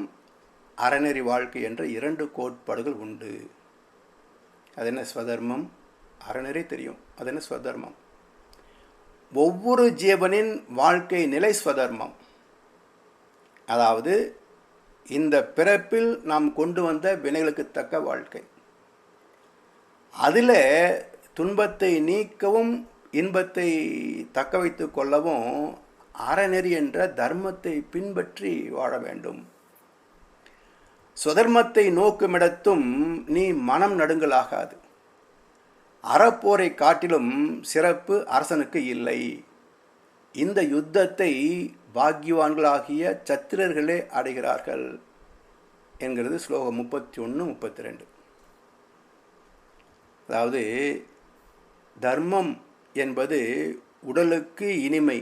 அறநெறி வாழ்க்கை என்ற 2 கோட்பாடுகள் உண்டு. அது என்ன ஸ்வதர்மம்? அறநெறி தெரியும். அது என்ன ஸ்வதர்மம்? ஒவ்வொரு ஜீவனின் வாழ்க்கை நிலை ஸ்வதர்மம். அதாவது இந்த பிறப்பில் நாம் கொண்டு வந்த வினைகளுக்கு தக்க வாழ்க்கை. அதில் துன்பத்தை நீக்கவும் இன்பத்தை தக்க வைத்து கொள்ளவும் அறநெறி என்ற தர்மத்தை பின்பற்றி வாழ வேண்டும். சுதர்மத்தை நோக்குமிடத்தும் நீ மனம் நடுங்கலாகாது. அறப்போரை காட்டிலும் சிறப்பு அரசனுக்கு இல்லை. இந்த யுத்தத்தை பாக்யவான்களாகிய சத்திரர்களே அடைகிறார்கள் என்கிறது ஸ்லோகம் 31, 32. அதாவது தர்மம் என்பது உடலுக்கு இனிமை,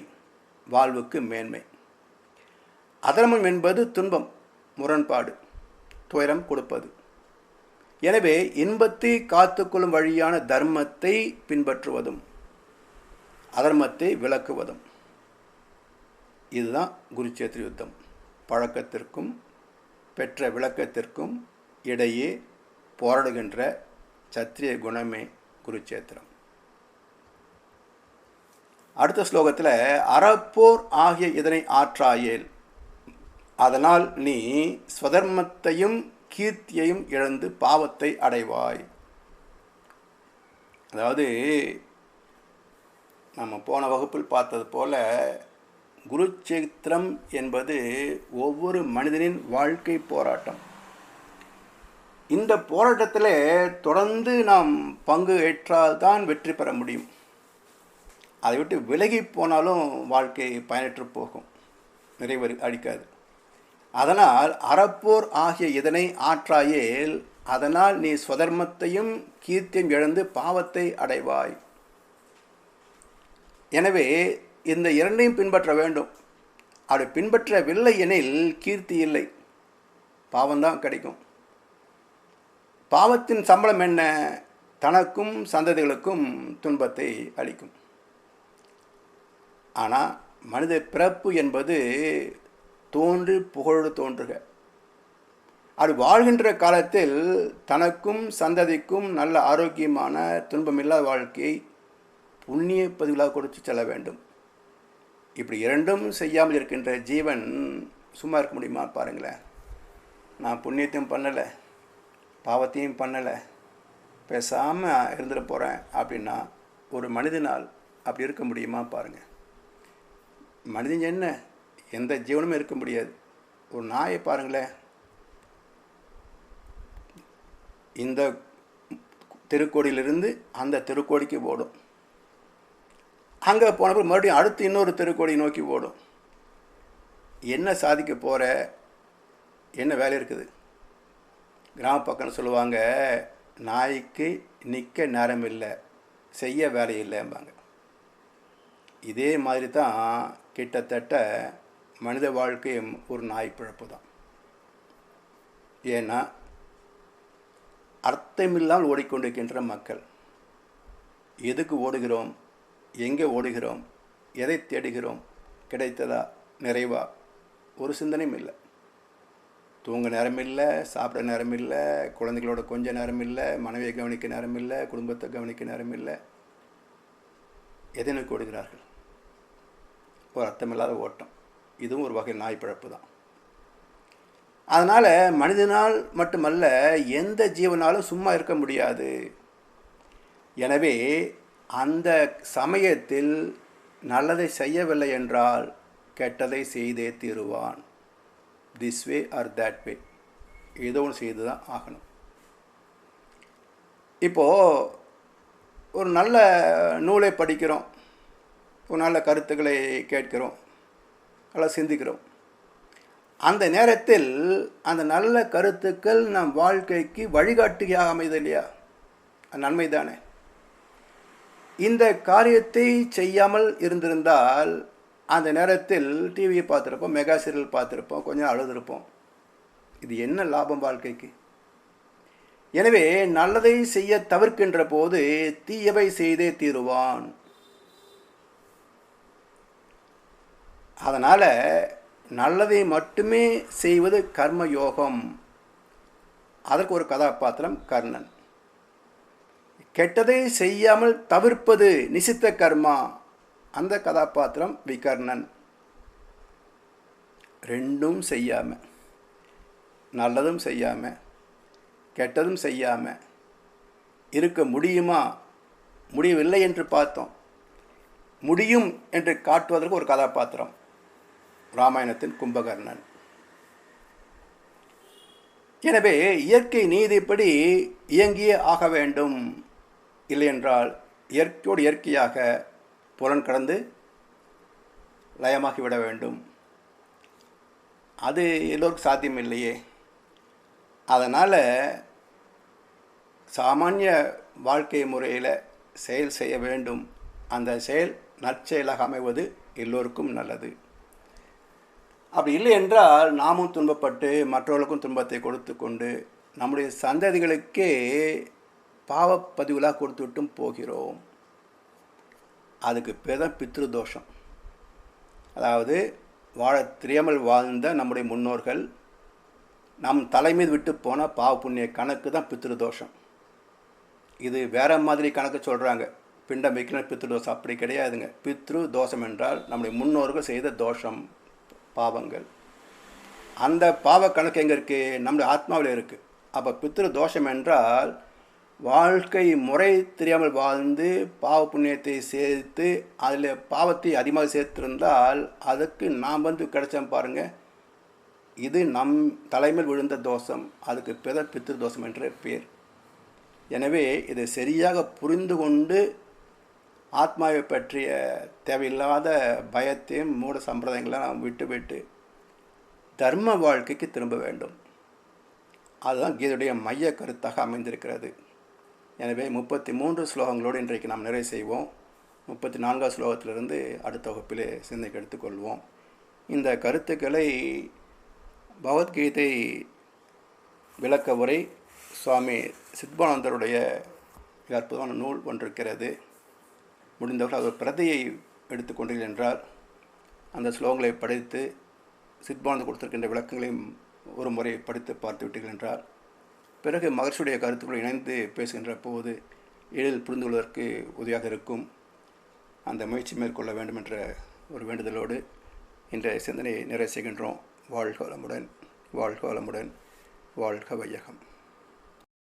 வாழ்வுக்கு மேன்மை. அதர்மம் என்பது துன்பம், முரண்பாடு, துயரம் கொடுப்பது. எனவே இன்பத்தை காத்துக்கொள்ளும் வழியான தர்மத்தை பின்பற்றுவதும் அதர்மத்தை விளக்குவதும் இதுதான் குருச்சேத்திர யுத்தம். பழக்கத்திற்கும் பெற்ற விளக்கத்திற்கும் இடையே போராடுகின்ற சத்திரிய குணமே குருச்சேத்திரம். அடுத்த ஸ்லோகத்தில் அறப்போர் ஆகிய இதனை ஆற்றாயேல், அதனால் நீ ஸ்வதர்மத்தையும் கீர்த்தியையும் இழந்து பாவத்தை அடைவாய். அதாவது நம்ம போன வகுப்பில் பார்த்தது போல குருச்சேத்திரம் என்பது ஒவ்வொரு மனிதனின் வாழ்க்கை போராட்டம். இந்த போராட்டத்தில் தொடர்ந்து நாம் பங்கு ஏற்றால்தான் வெற்றி பெற முடியும். அதை விட்டு விலகி போனாலும் வாழ்க்கை பயனற்று போகும், நிறைவு அளிக்காது. அதனால் அறப்போர் ஆகிய இதனை ஆற்றாயேல், அதனால் நீ ஸ்வதர்மத்தையும் கீர்த்தியும் இழந்து பாவத்தை அடைவாய். எனவே இந்த இரண்டையும் பின்பற்ற வேண்டும். அப்படி பின்பற்றவில்லை எனில் கீர்த்தி இல்லை, பாவம்தான் கிடைக்கும். பாவத்தின் சம்பளம் என்ன? தனக்கும் சந்ததிகளுக்கும் துன்பத்தை அளிக்கும். ஆனால் மனித பிறப்பு என்பது தோன்றி புகழோடு தோன்றுக. அது வாழ்கின்ற காலத்தில் தனக்கும் சந்ததிக்கும் நல்ல ஆரோக்கியமான துன்பமில்லாத வாழ்க்கையை புண்ணிய பதிவுகளாக கொடுத்து செல்ல வேண்டும். இப்படி இரண்டும் செய்யாமல் இருக்கின்ற ஜீவன் சும்மா இருக்க முடியுமா? பாருங்களேன். நான் புண்ணியத்தையும் பண்ணலை, பாவத்தையும் பண்ணலை, பேசாமல் இருந்துட போகிறேன் அப்படின்னா ஒரு மனிதனால் அப்படி இருக்க முடியுமா பாருங்கள். மனிதன் என்ன, எந்த ஜீவனுமே இருக்க முடியாது. ஒரு நாயை பாருங்களேன், இந்த திருக்கோடியிலிருந்து அந்த திருக்கோடிக்கு ஓடும். அங்கே போனப்போ மறுபடியும் அடுத்து இன்னொரு திருக்கோடி நோக்கி ஓடும். என்ன சாதிக்க போகிற, என்ன வேலை இருக்குது? கிராம பக்கம்னு சொல்லுவாங்க, நாய்க்கு நிற்க நேரம் இல்லை, செய்ய வேலை இல்லைம்பாங்க. இதே மாதிரி தான் கிட்டத்தட்ட மனித வாழ்க்கையும் ஒரு நாய் பிழப்பு தான். ஏன்னா அர்த்தமில்லாமல் ஓடிக்கொண்டிருக்கின்ற மக்கள். எதுக்கு ஓடுகிறோம், எங்கே ஓடுகிறோம், எதை தேடுகிறோம், கிடைத்ததா, நிறைவா, ஒரு சிந்தனையும் இல்லை. தூங்க நேரம் இல்லை, சாப்பிட நேரம் இல்லை, குழந்தைகளோட கொஞ்ச நேரம் இல்லை, மனைவியை கவனிக்க நேரம் இல்லை, குடும்பத்தை கவனிக்க நேரம் இல்லை. எதை நோக்கி ஓடுகிறார்கள்? ஒரு அர்த்தமில்லாத ஓட்டம். இதுவும் ஒரு வகை நாய் பிழப்பு தான். அதனால் மனிதனால் மட்டுமல்ல, எந்த ஜீவனாலும் சும்மா இருக்க முடியாது. எனவே அந்த சமயத்தில் நல்லதை செய்யவில்லை என்றால் கெட்டதை செய்தே தீருவான். This way or that way, ஏதோ ஒன்று செய்து தான் ஆகணும். இப்போது ஒரு நல்ல நூலை படிக்கிறோம், ஒரு நல்ல கருத்துக்களை கேட்கிறோம், நல்லா சிந்திக்கிறோம். அந்த நேரத்தில் அந்த நல்ல கருத்துக்கள் நம் வாழ்க்கைக்கு வழிகாட்டியாக அமைது இல்லையா? நன்மை தானே. இந்த காரியத்தை செய்யாமல் இருந்திருந்தால் அந்த நேரத்தில் டிவியை பார்த்துருப்போம், மெகா சீரியல் பார்த்துருப்போம், கொஞ்சம் அழுதுருப்போம். இது என்ன லாபம் வாழ்க்கைக்கு? எனவே நல்லதை செய்ய தவிர்க்கின்ற போது தீயவை செய்தே தீருவான். அதனால் நல்லதை மட்டுமே செய்வது கர்ம யோகம். அதற்கு ஒரு கதாபாத்திரம் கர்ணன். கெட்டதை செய்யாமல் தவிர்ப்பது நிசித்த கர்மா, அந்த கதாபாத்திரம் விகர்ணன். ரெண்டும் செய்யாமல், நல்லதும் செய்யாமல் கெட்டதும் செய்யாமல் இருக்க முடியுமா? முடியவில்லை என்று பார்த்தோம். முடியும் என்று காட்டுவதற்கு ஒரு கதாபாத்திரம் ராமாயணத்தின் கும்பகர்ணன். எனவே இயற்கை நீதிப்படி இயங்கியே ஆக வேண்டும். இல்லையென்றால் இயற்கையோடு இயற்கையாக புலன் கடந்து லயமாகிவிட வேண்டும். அது எல்லோருக்கும் சாத்தியம் இல்லையே. அதனால் சாமானிய வாழ்க்கை முறையில் செயல் செய்ய வேண்டும். அந்த செயல் நற்செயலாக அமைவது எல்லோருக்கும் நல்லது. அப்படி இல்லை என்றால் நாமும் துன்பப்பட்டு மற்றவர்களுக்கும் துன்பத்தை கொடுத்து கொண்டு நம்முடைய சந்ததிகளுக்கே பாவப்பதிவுகளாக கொடுத்துட்டும் போகிறோம். அதுக்கு பேர் தான் பித்ருதோஷம். அதாவது வாழ தெரியாமல் வாழ்ந்த நம்முடைய முன்னோர்கள் நம் தலைமீது விட்டு போன பாவ புண்ணிய கணக்கு தான் பித்ருதோஷம். இது வேறு மாதிரி கணக்கு சொல்கிறாங்க. பிண்டம் வைக்கணும் பித்ருதோஷம், அப்படி கிடையாதுங்க. பித்ரு தோஷம் என்றால் நம்முடைய முன்னோர்கள் செய்த தோஷம், பாவங்கள். அந்த பாவ கணக்கு எங்கே இருக்குது? நம்முடைய ஆத்மாவில் இருக்குது. அப்போ பித்ரு தோஷம் என்றால் வாழ்க்கை முறை தெரியாமல் வாழ்ந்து பாவ புண்ணியத்தை சேர்த்து அதில் பாவத்தை அதிகமாக சேர்த்திருந்தால் அதுக்கு நாம் கிடைச்சோம் பாருங்கள். இது நம் தலைமையில் விழுந்த தோஷம். அதுக்கு பேர் பித்ரு தோஷம் என்ற பேர். எனவே இதை சரியாக புரிந்து கொண்டு ஆத்மாவை பற்றிய தேவையில்லாத பயத்தையும் மூட சம்பிரதாயங்களை நாம் விட்டு தர்ம வாழ்க்கைக்கு திரும்ப வேண்டும். அதுதான் கீதையுடைய மைய கருத்தாக அமைந்திருக்கிறது. எனவே 33 ஸ்லோகங்களோடு இன்றைக்கு நாம் நிறைவு செய்வோம். 34வது ஸ்லோகத்திலிருந்து அடுத்த வகுப்பிலே சிந்தனைக்கு எடுத்துக்கொள்வோம். இந்த கருத்துக்களை பகவத்கீதை விளக்க உரை சுவாமி சித்பானந்தருடைய அற்புதமான நூல் ஒன்றிருக்கிறது. முடிந்தவர்கள் அது பிரதியை எடுத்துக்கொண்டீர்கள் என்றால் அந்த ஸ்லோகங்களை படித்து சித்பானந்தர் கொடுத்திருக்கின்ற விளக்கங்களையும் ஒரு முறை படித்து பார்த்து விட்டீர்கள் என்றால் பிறகு மகர்ஷியுடைய கருத்துக்களை இணைந்து பேசுகின்ற போது எளிதில் புரிந்து கொள்வதற்கு உதவியாக இருக்கும். அந்த முயற்சி மேற்கொள்ள வேண்டும் என்ற ஒரு வேண்டுதலோடு இன்றைய சிந்தனையை நிறைவு செய்கின்றோம். வாழ்க வளமுடன், வாழ்க வளமுடன், வாழ்க வையகம்.